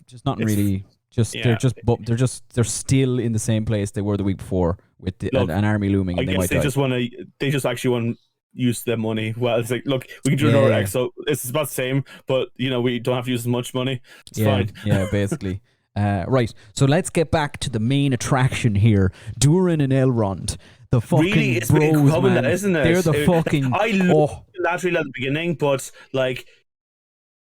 just not really. They're still in the same place they were the week before with an army looming. And I guess they just actually want to use their money. Well, it's like, look, we can do another X, so it's about the same, but we don't have to use as much money. It's fine. Yeah, basically. Right, so let's get back to the main attraction here. Durin and Elrond. The fucking really, it's bros, man. Isn't it? They're the fucking... I love that really at the beginning, but like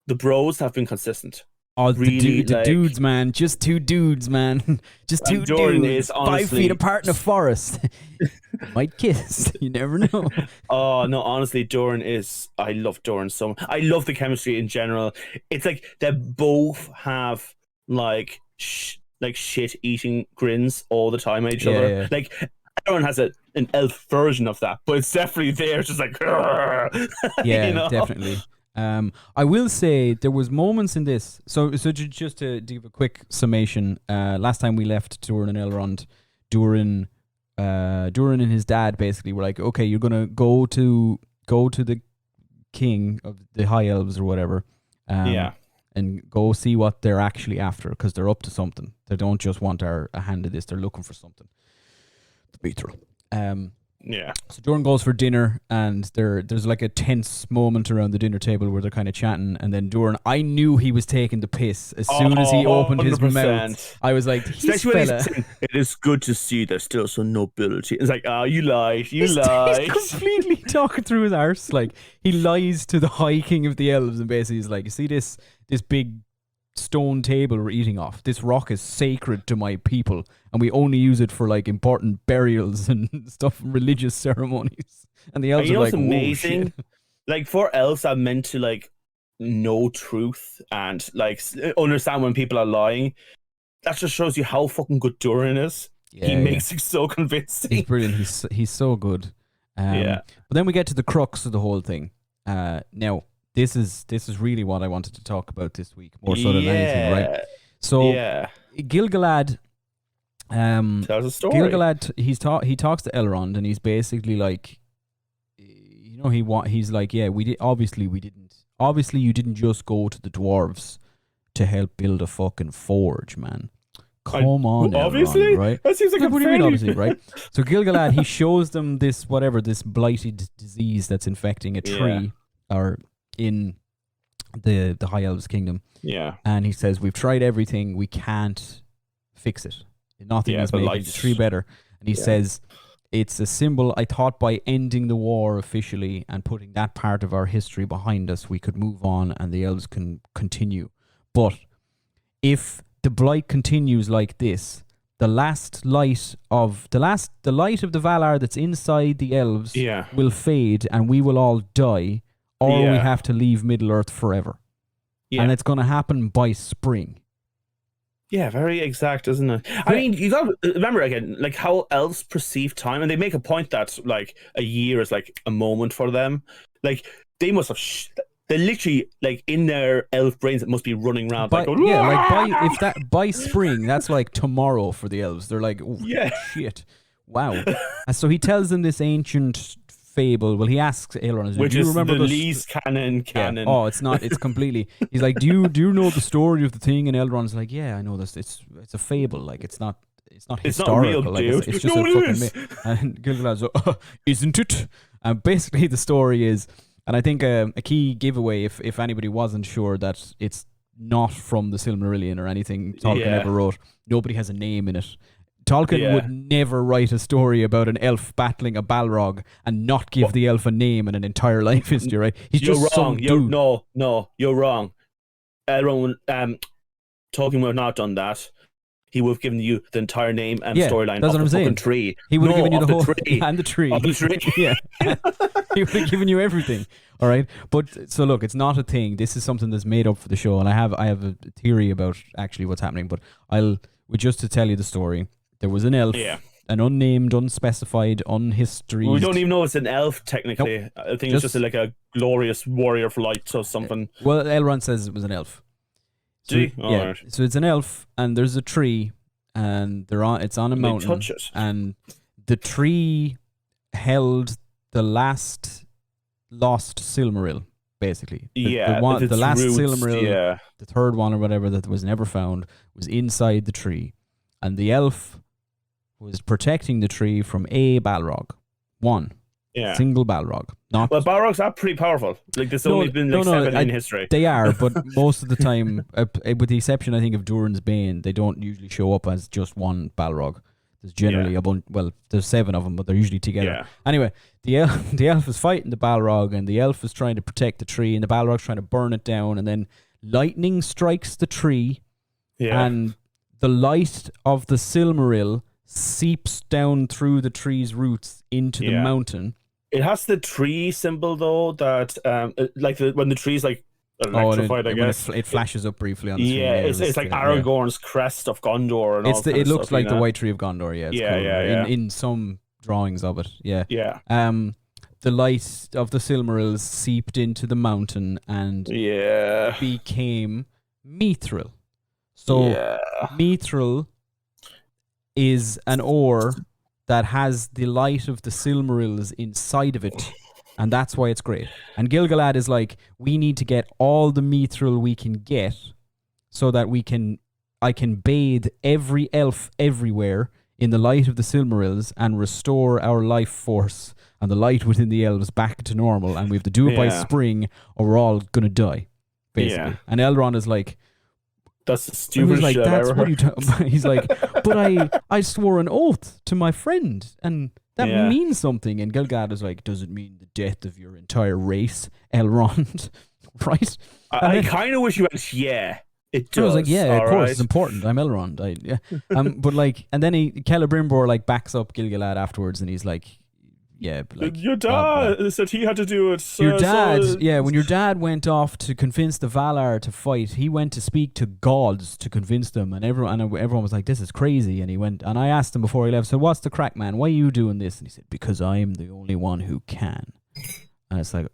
the bros have been consistent. Oh, really, the dudes, man. Just two dudes, man. Just two dudes. 5 feet apart in a forest. Might kiss. You never know. Oh, no, honestly, I love Doran so much. I love the chemistry in general. It's like they both have like shit-eating grins all the time at each other. Yeah. Like, everyone has an elf version of that, but it's definitely there. It's just like, yeah, definitely. I will say there was moments in this. So just to give a quick summation, last time we left Durin and Elrond, Durin and his dad basically were like, okay, you're gonna go to the king of the High Elves or whatever, and go see what they're actually after, because they're up to something. They don't just want a hand of this; they're looking for something. The Beetle. So Durin goes for dinner, and there's like a tense moment around the dinner table where they're kind of chatting, and then Durin, I knew he was taking the piss as soon as he opened 100%. His mouth. I was like, especially when he's saying, it is good to see there's still some nobility. It's like, you lied. He's completely talking through his arse. Like, he lies to the High King of the Elves, and basically he's like, you see this big stone table we're eating off, this rock is sacred to my people, and we only use it for like important burials and stuff, religious ceremonies. And the elves are like, amazing. Like, for elves are meant to like know truth and like understand when people are lying. That just shows you how fucking good Durin is. He makes it so convincing. He's brilliant. He's so good. But then we get to the crux of the whole thing. Now this is really what I wanted to talk about this week, more so than anything, right? So Gil-galad tells a story. Gil-galad, he talks to Elrond, and he's basically like, he's like, obviously you didn't just go to the dwarves to help build a fucking forge, man. Come on, obviously, Elrond, right? That seems like what do you mean, obviously, right? So Gil-galad, he shows them this blighted disease that's infecting a tree or in the High Elves kingdom. Yeah. And he says, we've tried everything, we can't fix it. Nothing has made the tree better. And he says, it's a symbol. I thought by ending the war officially and putting that part of our history behind us, we could move on and the elves can continue. But if the blight continues like this, the light of the Valar that's inside the elves will fade and we will all die, or we have to leave Middle-earth forever. Yeah. And it's going to happen by spring. Yeah, very exact, isn't it? I mean, you got to remember again, like how elves perceive time, and they make a point that like a year is like a moment for them. Like they must have, they literally like in their elf brains, it must be running around. By spring, that's like tomorrow for the elves. They're like, oh, shit, wow. And so he tells them this ancient fable. Well, he asks Elrond, which do you is remember the least canon. Yeah. Oh, it's not. It's completely. He's like, do you know the story of the thing? And Elrond's like, yeah, I know this. It's a fable. Like it's not historical. Not real, like dude. it's just a fucking myth. And Gil-galad's like, isn't it? And basically the story is, and I think a key giveaway, if anybody wasn't sure that it's not from the Silmarillion or anything Tolkien ever wrote, nobody has a name in it. Tolkien would never write a story about an elf battling a Balrog and not give the elf a name and an entire life history, right? He's you're just wrong. some dude. No, you're wrong. Elrond, Tolkien would have not done that. He would have given you the entire name and storyline of the fucking tree. He would have given you the whole tree. And the tree. Of the tree. Yeah. He would have given you everything. All right. But so look, it's not a thing. This is something that's made up for the show, and I have a theory about actually what's happening. But just to tell you the story. There was an elf, an unnamed, unspecified, unhistory. We don't even know it's an elf, technically. Nope. I think it's just like a glorious warrior for light or something. Well, Elrond says it was an elf. So, right. So it's an elf, and there's a tree, and it's on a mountain. They touch it. And the tree held the last lost Silmaril, basically. The last roots, Silmaril, the third one or whatever that was never found, was inside the tree. And the elf was protecting the tree from a Balrog. One. Yeah. Single Balrog. Well, Balrogs are pretty powerful. Like, there's only been seven in history. They are, but most of the time, with the exception, I think, of Durin's Bane, they don't usually show up as just one Balrog. There's generally there's 7 of them, but they're usually together. Yeah. Anyway, the elf is fighting the Balrog, and the elf is trying to protect the tree, and the Balrog's trying to burn it down, and then lightning strikes the tree, and the light of the Silmaril seeps down through the tree's roots into the mountain. It has the tree symbol though that when the tree's like electrified, I guess it flashes up briefly on the screen. It's like Aragorn's crest of Gondor, and it looks like the White Tree of Gondor. Yeah, it's cool. In some drawings of it. The light of the Silmarils seeped into the mountain and became Mithril. So Mithril is an ore that has the light of the Silmarils inside of it, and that's why it's great. And Gil-galad is like, we need to get all the Mithril we can get so that I can bathe every elf everywhere in the light of the Silmarils and restore our life force and the light within the elves back to normal, and we have to do it by spring or we're all gonna die, basically. And Elrond is like, that's the stupidest shit I've ever heard. He's like, but I swore an oath to my friend, and that means something. And Gil-galad is like, does it mean the death of your entire race, Elrond? Right? I kind of wish you went, it does. I was like, of course, it's important. I'm Elrond. But like, and then Celebrimbor like backs up Gil-galad afterwards, and he's like, your dad said he had to do it. Your dad, when your dad went off to convince the Valar to fight, he went to speak to gods to convince them, and everyone was like, "This is crazy." And he went, and I asked him before he left, "So what's the crack, man? Why are you doing this?" And he said, "Because I'm the only one who can." And it's like,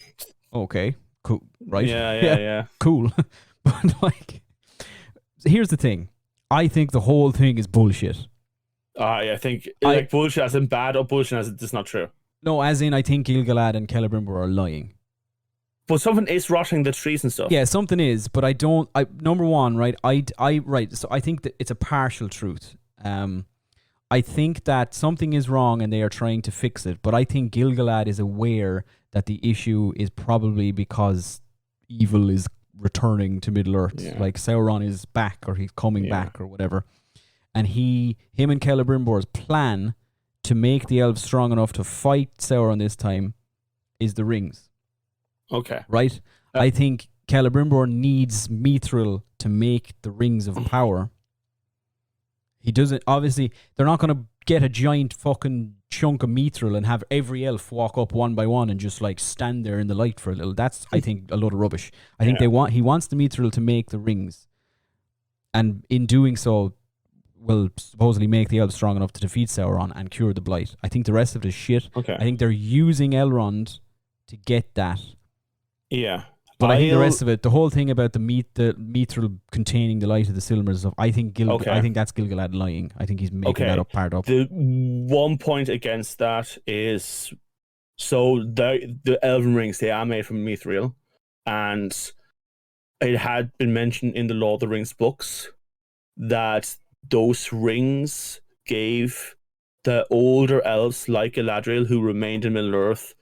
okay, cool, right? Yeah. Cool. But like, here's the thing: I think the whole thing is bullshit. I think like bullshit as in bad, or bullshit as it's not true. No, as in I think Gil-galad and Celebrimbor are lying. But something is rotting the trees and stuff. Yeah, something is, but number one, right, so I think that it's a partial truth. I think that something is wrong and they are trying to fix it, but I think Gil-galad is aware that the issue is probably because evil is returning to Middle-earth. Yeah. Like Sauron is back, or he's coming back or whatever. And him and Celebrimbor's plan to make the elves strong enough to fight Sauron this time is the rings. Okay. Right? I think Celebrimbor needs Mithril to make the rings of power. He doesn't, obviously, they're not going to get a giant fucking chunk of Mithril and have every elf walk up one by one and just like stand there in the light for a little. That's, I think, a load of rubbish. I think he wants the Mithril to make the rings. And in doing so, will supposedly make the elves strong enough to defeat Sauron and cure the blight. I think the rest of it is shit. Okay. I think they're using Elrond to get that. Yeah. But I think the rest of it, the whole thing about the Mithril containing the light of the Silmarils and stuff, I think that's Gil-galad lying. I think he's making that part up. The one point against that is, so the Elven rings, they are made from Mithril, and it had been mentioned in the Lord of the Rings books that those rings gave the older elves like Galadriel who remained in Middle-earth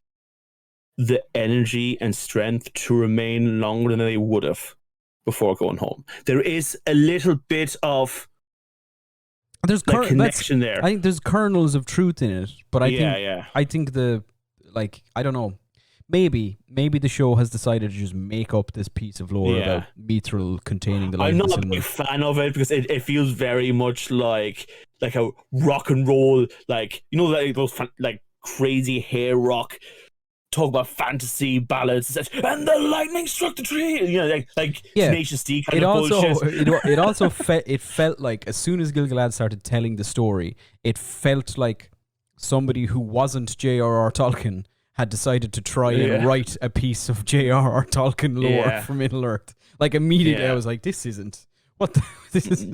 the energy and strength to remain longer than they would have before going home. There is a little bit of connection there. I think there's kernels of truth in it, but I think I don't know. Maybe the show has decided to just make up this piece of lore about Mithril containing the light. I'm not a big fan of it because it feels very much like a rock and roll, like, you know, like those like crazy hair rock. Talk about fantasy ballads and the lightning struck the tree, you know, like Tenacious D kind of bullshit. It also felt like as soon as Gil-galad started telling the story, it felt like somebody who wasn't J.R.R. Tolkien had decided to try and write a piece of J.R.R. Tolkien lore for Middle-earth. Like immediately I was like, this isn't. What are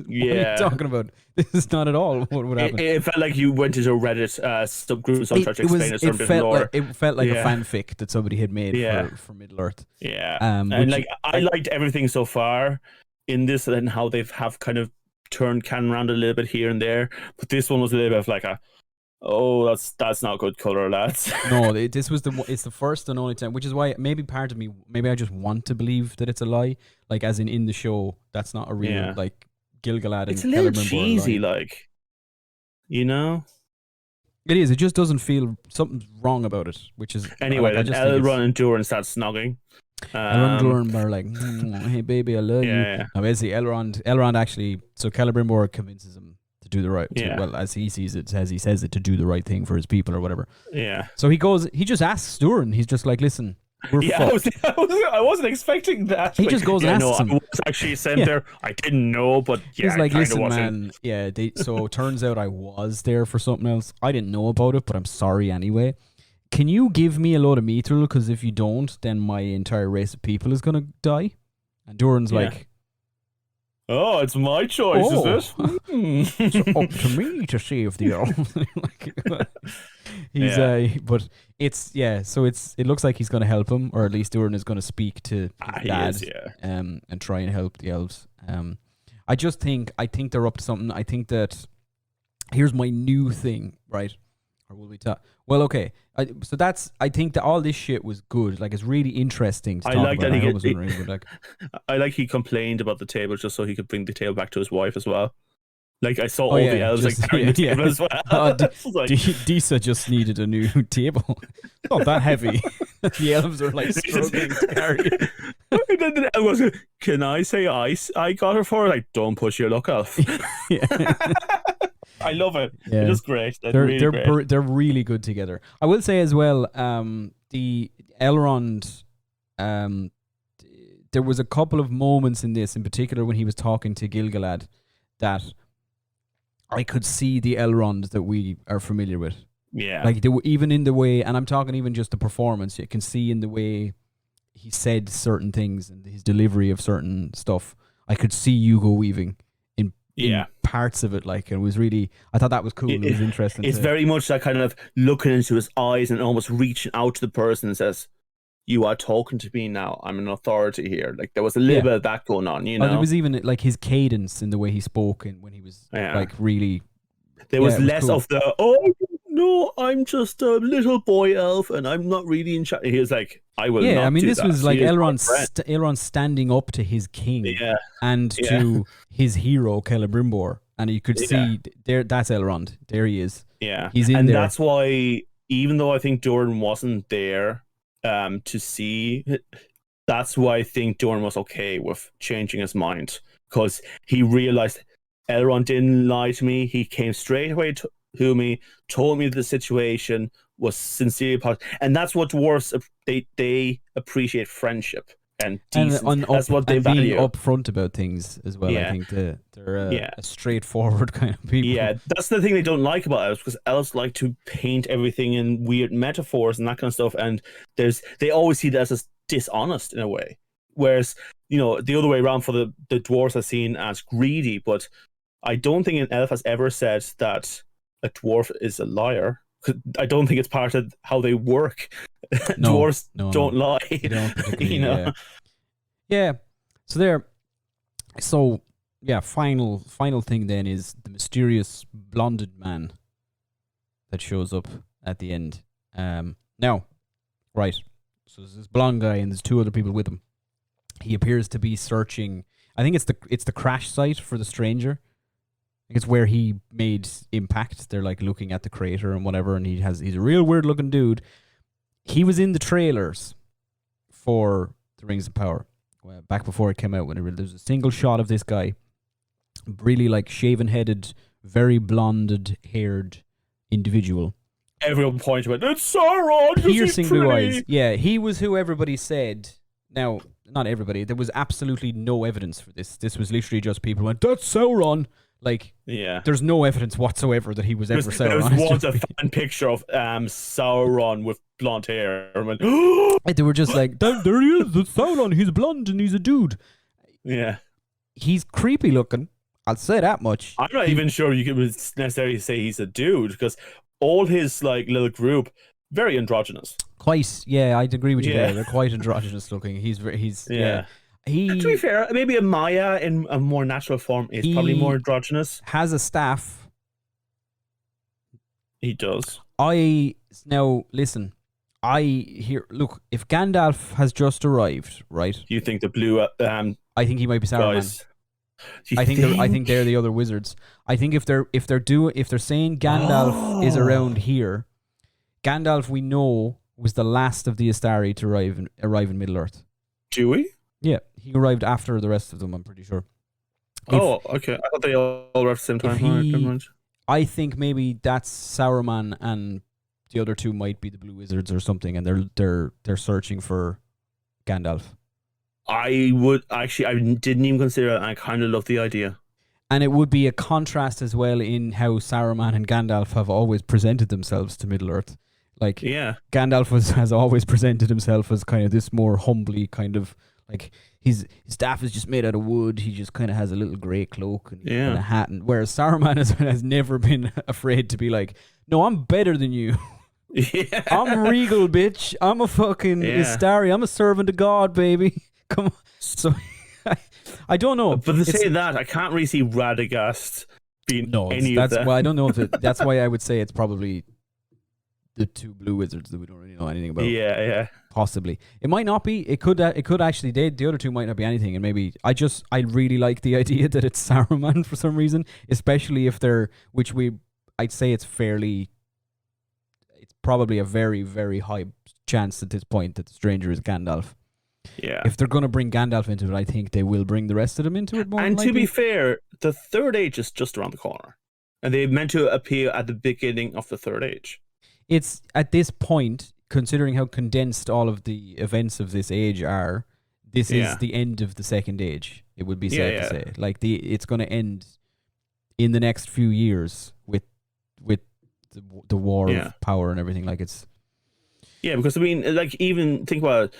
you talking about? This is not at all what would happen. It felt like you went into a Reddit subgroup and tried to explain a certain bit of lore. It felt like a fanfic that somebody had made for Middle-earth. Yeah. I liked everything so far in this and how they have kind of turned canon around a little bit here and there. But this one was a little bit of like that's not good color, lads. No, it's the first and only time, which is why maybe part of me, maybe I just want to believe that it's a lie, like as in the show, that's not a real like Gil-galad. It's a little cheesy, like, you know. It is. It just doesn't feel, something's wrong about it, which is anyway. Then Elrond and Durin start snogging. Elrond and Durin are like, "Hey baby, I love you." Now basically, Elrond actually, so Celebrimbor convinces him to do the right, well, as he sees it, as he says it, to do the right thing for his people or whatever. Yeah. So he just asks Durin. He's just like, "Listen, we're fucked." I wasn't expecting that. He just goes and asks him. I was actually sent there. I didn't know, but he's like, "Listen, man. Yeah." So it turns out I was there for something else. I didn't know about it, but I'm sorry anyway. Can you give me a load of Mithril? Because if you don't, then my entire race of people is gonna die. And Durin's like, "Oh, it's my choice, is it? It's up to me to save the elves." But it's so it looks like he's going to help him, or at least Durin is going to speak to his dad, and try and help the elves. I think they're up to something. I think that here's my new thing, right? Or will we talk? Well, okay. I think that all this shit was good. Like, it's really interesting to talk about. I like he complained about the table just so he could bring the table back to his wife as well. Like, I saw all the elves carrying the table as well. Disa just needed a new table. It's not that heavy. The elves are like struggling to carry it. And then the elf was, "Can I say I got her for her?" Like, "Don't push your luck, elf." I love it. Yeah. It's just great. They're really great. They're really good together. I will say as well, the Elrond, there was a couple of moments in this, in particular when he was talking to Gil-galad, that I could see the Elrond that we are familiar with. Yeah. Like, even in the way, and I'm talking even just the performance, you can see in the way he said certain things and his delivery of certain stuff. I could see Hugo Weaving in parts of it, like, it was really, I thought that was cool. It was interesting. It's very much that kind of looking into his eyes and almost reaching out to the person and says, "You are talking to me now. I'm an authority here." Like, there was a little bit of that going on, you know. There was even like his cadence in the way he spoke and when he was like really. There was less of the, "Oh no, I'm just a little boy elf and I'm not really in charge." He was like, "I will not." Yeah, I mean, do this that. was like Elrond standing up to his king and to his hero Celebrimbor, and you could see there. That's Elrond. There he is. Yeah. He's in there. That's why, even though I think Doran wasn't there to see, that's why I think Doran was okay with changing his mind, because he realized Elrond didn't lie to me. He came straight away to me, told me the situation, was sincerely positive. And that's what dwarves, they appreciate friendship and decency. That's what they value. Being upfront about things as well. I think they're a straightforward kind of people. Yeah, that's the thing they don't like about elves, because elves like to paint everything in weird metaphors and that kind of stuff, and they always see that as dishonest in a way. Whereas, the other way around for the dwarves are seen as greedy, but I don't think an elf has ever said that a dwarf is a liar. I don't think it's part of how they work. Dwarves don't lie. They don't particularly, yeah. So final thing then is the mysterious blonded man that shows up at the end. Now, right. So there's this blonde guy and there's two other people with him. He appears to be searching. I think it's the crash site for the stranger. It's where he made impact. They're like looking at the crater and whatever, and he's a real weird looking dude. He was in the trailers for The Rings of Power back before it came out. When there's a single shot of this guy, really like shaven-headed, very blonded haired individual. Everyone pointed to it. It's Sauron. Piercing blue eyes. Yeah, he was who everybody said. Now, not everybody. There was absolutely no evidence for this. This was literally just people went, "That's Sauron." Like, there's no evidence whatsoever that he was ever Sauron. There was a fan picture of Sauron with blonde hair. They were just like, there he is, that's Sauron. He's blonde and he's a dude. Yeah. He's creepy looking. I'll say that much. I'm not even sure you could necessarily say he's a dude, because all his like little group, very androgynous. Quite, yeah, I'd agree with you there. They're quite androgynous looking. He's to be fair, maybe a Maya in a more natural form is probably more androgynous. Has a staff. He does. Now listen. Look, if Gandalf has just arrived, right? You think the blue? I think he might be Saruman. I think they're the other wizards. I think if they're saying Gandalf is around here, Gandalf we know was the last of the Astari to arrive in Middle Earth. Do we? Yeah, he arrived after the rest of them, I'm pretty sure. Okay. I thought they all arrived at the same time. I think maybe that's Saruman, and the other two might be the Blue Wizards or something, and they're searching for Gandalf. I didn't even consider it, and I kind of love the idea. And it would be a contrast as well in how Saruman and Gandalf have always presented themselves to Middle Earth. Like, Gandalf has always presented himself as kind of this more humbly kind of, like, his staff is just made out of wood. He just kind of has a little grey cloak and a hat. And whereas Saruman has never been afraid to be like, no, I'm better than you. Yeah. I'm regal, bitch. I'm a fucking Istari. I'm a servant of God, baby. Come on. So, I don't know. But to say that, I can't really see Radagast being any of that. Well, I don't know if that's why I would say it's probably the two Blue Wizards that we don't really know anything about. Yeah. Possibly. It might not be. It could actually. The other two might not be anything. And maybe I really like the idea that it's Saruman for some reason, especially if they're, I'd say it's probably a very, very high chance at this point that the stranger is Gandalf. Yeah. If they're going to bring Gandalf into it, I think they will bring the rest of them into it more And likely. To be fair, the Third Age is just around the corner. And they meant to appear at the beginning of the Third Age. It's at this point, considering how condensed all of the events of this age are, this is the end of the Second Age. It would be safe to say. Like it's going to end in the next few years with the war of power and everything. Like it's. Yeah, because I mean, like even think about it.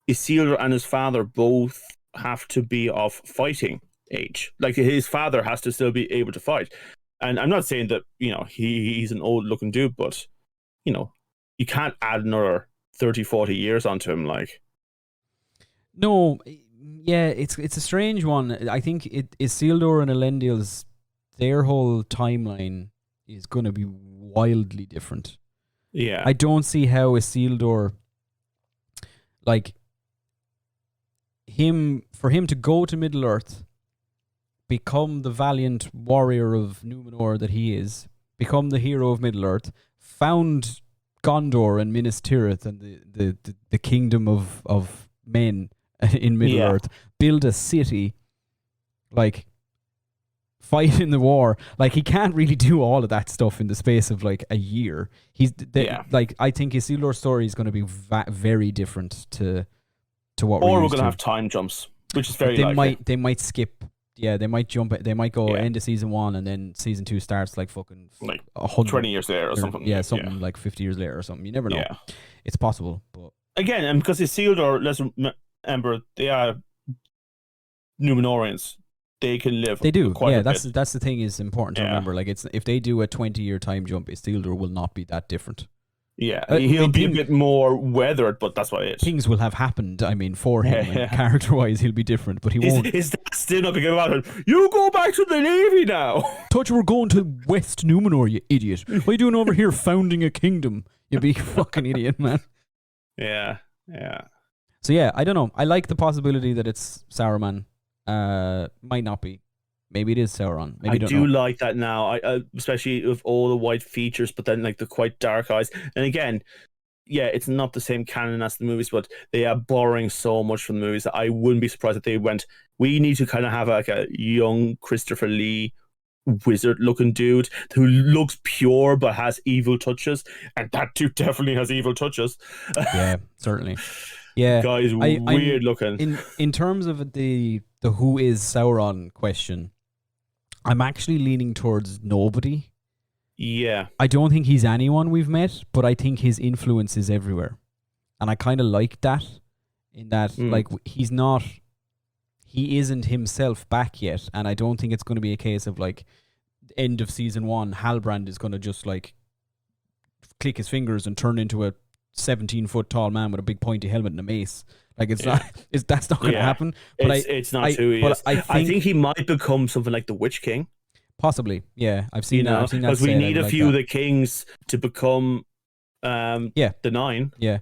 Isildur and his father both have to be of fighting age. Like his father has to still be able to fight. And I'm not saying that, he's an old looking dude, but you can't add another 30, 40 years onto him, like. No, yeah, it's a strange one. I think Isildur and Elendil's, their whole timeline is going to be wildly different. Yeah. I don't see how Isildur, like, for him to go to Middle Earth, become the valiant warrior of Numenor that he is, become the hero of Middle Earth, found Gondor and Minas Tirith and the kingdom of men in Middle Earth, build a city, like fight in the war. Like, he can't really do all of that stuff in the space of like a year. Like, I think Isildur's story is going to be very different to what we're going to have time jumps, which is very they might skip. Yeah, they might jump. They might go end of season 1 and then season 2 starts like fucking like 20 years later or something. Yeah, something like 50 years later or something. You never know. Yeah. It's possible, but again, and because Isildur, let's remember, they are Numenorians. They can live. They do. Yeah, that's the thing is important to remember. Like, it's if they do a 20-year time jump, Isildur will not be that different. Yeah, he'll be a bit more weathered, but that's what it is. Things will have happened, I mean, for him. And character-wise, he'll be different, but he won't. Is that still not going to get about it? You go back to the Navy now. Thought you were going to West Numenor, you idiot. What are you doing over here founding a kingdom? You big fucking idiot, man. Yeah. So, yeah, I don't know. I like the possibility that it's Saruman. Might not be. Maybe it is Sauron. Maybe I do like that now, especially with all the white features, but then like the quite dark eyes. And again, it's not the same canon as the movies, but they are borrowing so much from the movies that I wouldn't be surprised if they went, we need to kind of have like a young Christopher Lee wizard-looking dude who looks pure but has evil touches, and that dude definitely has evil touches. Yeah, certainly. Yeah, guy's weird looking. In terms of the who is Sauron question, I'm actually leaning towards nobody. Yeah. I don't think he's anyone we've met, but I think his influence is everywhere. And I kind of like that, in that, like, he isn't himself back yet, and I don't think it's going to be a case of, like, end of season 1, Halbrand is going to just, like, click his fingers and turn into a 17-foot tall man with a big pointy helmet and a mace. Like, that's not going to happen. But it's not who he is. I think he might become something like the Witch King. Possibly, yeah. I've seen that. Because we need a few of the kings to become the 9. Yeah.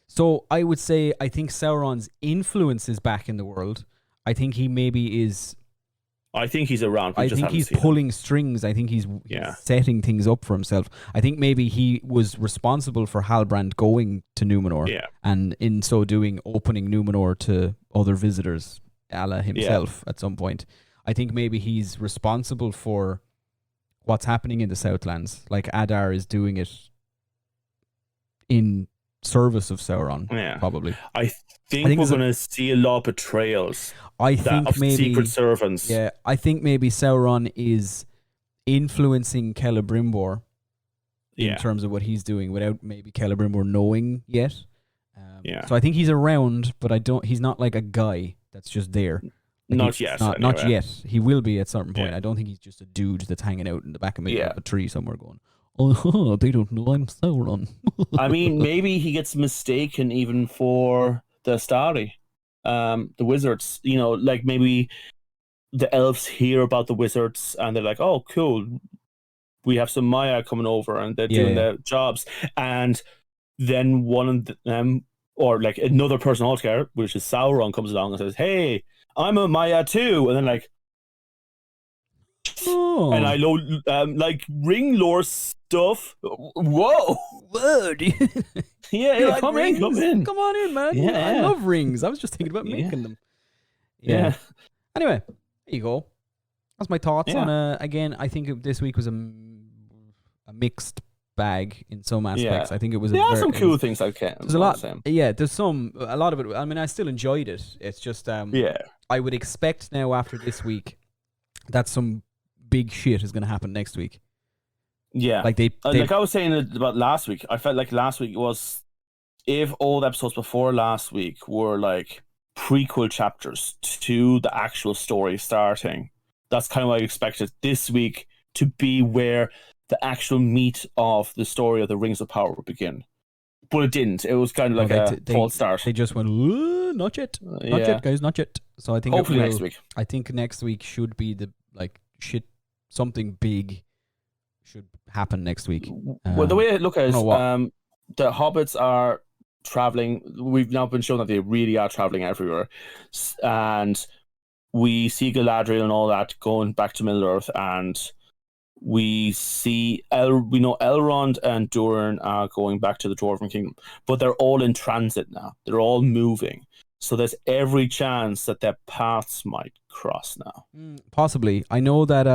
So I would say I think Sauron's influence is back in the world. I think he maybe is. I think he's around. I think he's pulling strings. I think he's setting things up for himself. I think maybe he was responsible for Halbrand going to Numenor, and in so doing, opening Numenor to other visitors, a la himself at some point. I think maybe he's responsible for what's happening in the Southlands. Like, Adar is doing it in service of Sauron, probably. I think we're going to see a lot of betrayals. I think maybe secret servants. Yeah, I think maybe Sauron is influencing Celebrimbor in terms of what he's doing without maybe Celebrimbor knowing yet. So I think he's around, but he's not like a guy that's just there. Like, not yet. Not yet. He will be at a certain point. I don't think he's just a dude that's hanging out in the back of a tree somewhere going, oh, they don't know I'm Sauron. I mean, maybe he gets mistaken even for the Astari, the wizards. You know, like maybe the elves hear about the wizards and they're like, oh, cool. We have some Maya coming over and they're doing their jobs. And then one of them, or like another person altogether, which is Sauron, comes along and says, hey, I'm a Maya too. And then like, and I know like ring lore stuff. Whoa. Word. Like come rings. in. Come on in, man. Yeah. I love rings. I was just thinking about making them. Yeah. Anyway, there you go. That's my thoughts on again, I think this week was a mixed bag in some aspects. I think it was some cool things I can. There's a lot. There's a lot of it. I mean, I still enjoyed it. It's just I would expect now after this week that some big shit is going to happen next week. Yeah, like like I was saying about last week. I felt like last week was, if all the episodes before last week were like prequel chapters to the actual story starting. That's kind of what I expected this week to be, where the actual meat of the story of the Rings of Power would begin. But it didn't. It was kind of like a false start. They just went, not yet. Not yet, guys, not yet. So I think hopefully next week. I think next week should be the something big should happen next week. Well, the way I look at it is, the hobbits are traveling. We've now been shown that they really are traveling everywhere. And we see Galadriel and all that going back to Middle Earth, and we know Elrond and Durin are going back to the Dwarven Kingdom, but they're all in transit now. They're all moving. So there's every chance that their paths might cross now. Possibly. I know that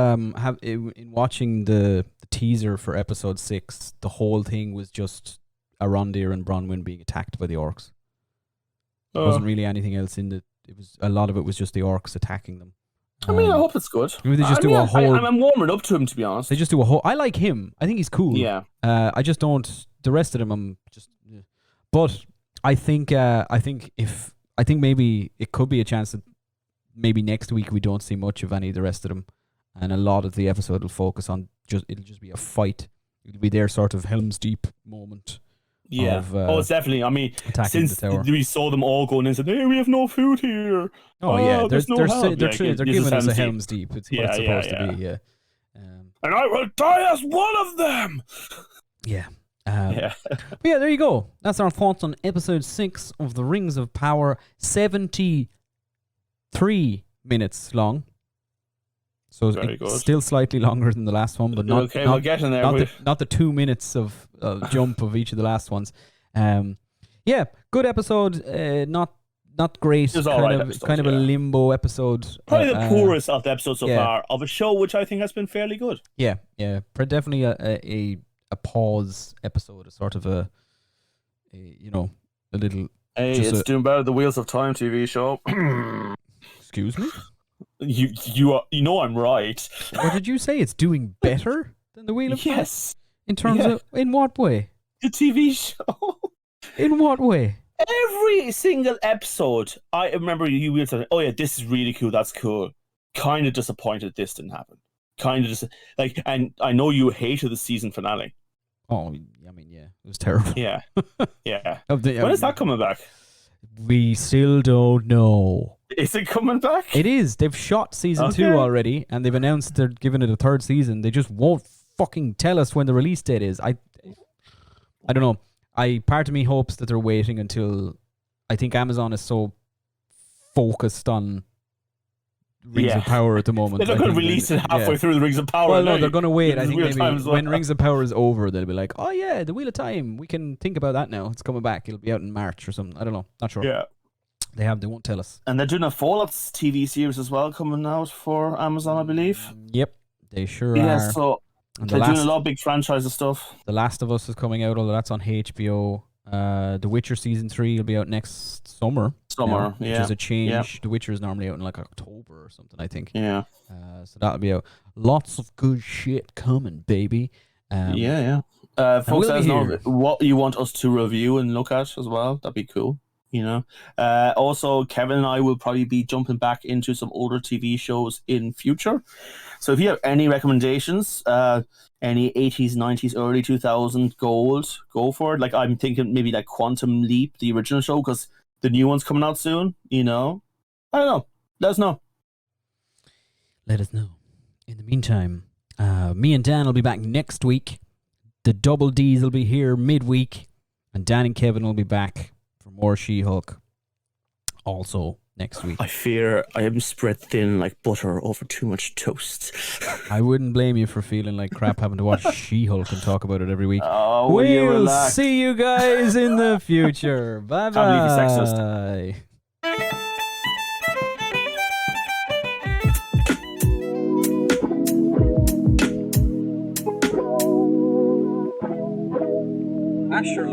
in watching the teaser for episode 6, the whole thing was just Arondir and Bronwyn being attacked by the orcs. There wasn't really anything else in it. A lot of it was just the orcs attacking them. I mean, I hope it's good. Maybe they just do a whole. I'm warming up to him, to be honest. They just do a whole. I like him. I think he's cool. Yeah. I just don't. The rest of them, I'm just. But I think maybe it could be a chance that maybe next week we don't see much of any of the rest of them, and a lot of the episode will focus on it'll just be a fight. It'll be their sort of Helm's Deep moment. Yeah. It's definitely. I mean, since we saw them all going in and said, "Hey, we have no food here." Yeah, they're giving us a Helm's Deep. It's what it's supposed to be. Yeah. And I will die as one of them. Yeah. But yeah, there you go. That's our thoughts on episode 6 of The Rings of Power. 73 minutes long. So it's still slightly longer than the last one, but not okay. We're getting there. Not the 2 minutes of jump of each of the last ones. Yeah, good episode. Not great. Kind of a limbo episode. Probably the poorest of the episodes so far of a show, which I think has been fairly good. Yeah. Definitely a pause episode, a sort of a little. Hey, it's doing better than the Wheels of Time TV show. Excuse me. You know I'm right. What did you say? It's doing better than the Wheel of Time? Yes. In terms of in what way? The TV show. In what way? Every single episode, I remember you will say, "Oh yeah, this is really cool. That's cool." Kind of disappointed this didn't happen. Kind of just and I know you hated the season finale. Oh, I mean, yeah, it was terrible. Yeah. When is that coming back? We still don't know. Is it coming back? It is. They've shot season 2 already, and they've announced they're giving it a 3rd season. They just won't fucking tell us when the release date is. I don't know. Part of me hopes that they're waiting until. I think Amazon is so focused on Rings of Power at the moment. They're not going to release it halfway through the Rings of Power. Well, no, they're going to wait. I think maybe when Rings of Power is over, they'll be like, "Oh yeah, the Wheel of Time. We can think about that now. It's coming back. It'll be out in March or something. I don't know. Not sure." Yeah. They won't tell us. And they're doing a Fallout TV series as well coming out for Amazon, I believe. Yep, they sure are. Yeah, so they're doing a lot of big franchise stuff. The Last of Us is coming out, although that's on HBO. The Witcher season 3 will be out next summer. Which is a change. Yeah. The Witcher is normally out in like October or something, I think. Yeah. So that'll be out. Lots of good shit coming, baby. Folks, let us know what you want us to review and look at as well. That'd be cool. Also, Kevin and I will probably be jumping back into some older TV shows in future. So if you have any recommendations, any 80s, 90s, early 2000s gold, go for it. Like I'm thinking maybe like Quantum Leap, the original show, because the new one's coming out soon. I don't know. Let us know. Let us know. In the meantime, me and Dan will be back next week. The Double D's will be here midweek, and Dan and Kevin will be back for more She-Hulk also next week. I fear I am spread thin like butter over too much toast. I wouldn't blame you for feeling like crap having to watch She-Hulk and talk about it every week. Oh, we'll see you guys in the future. Bye-bye. Asher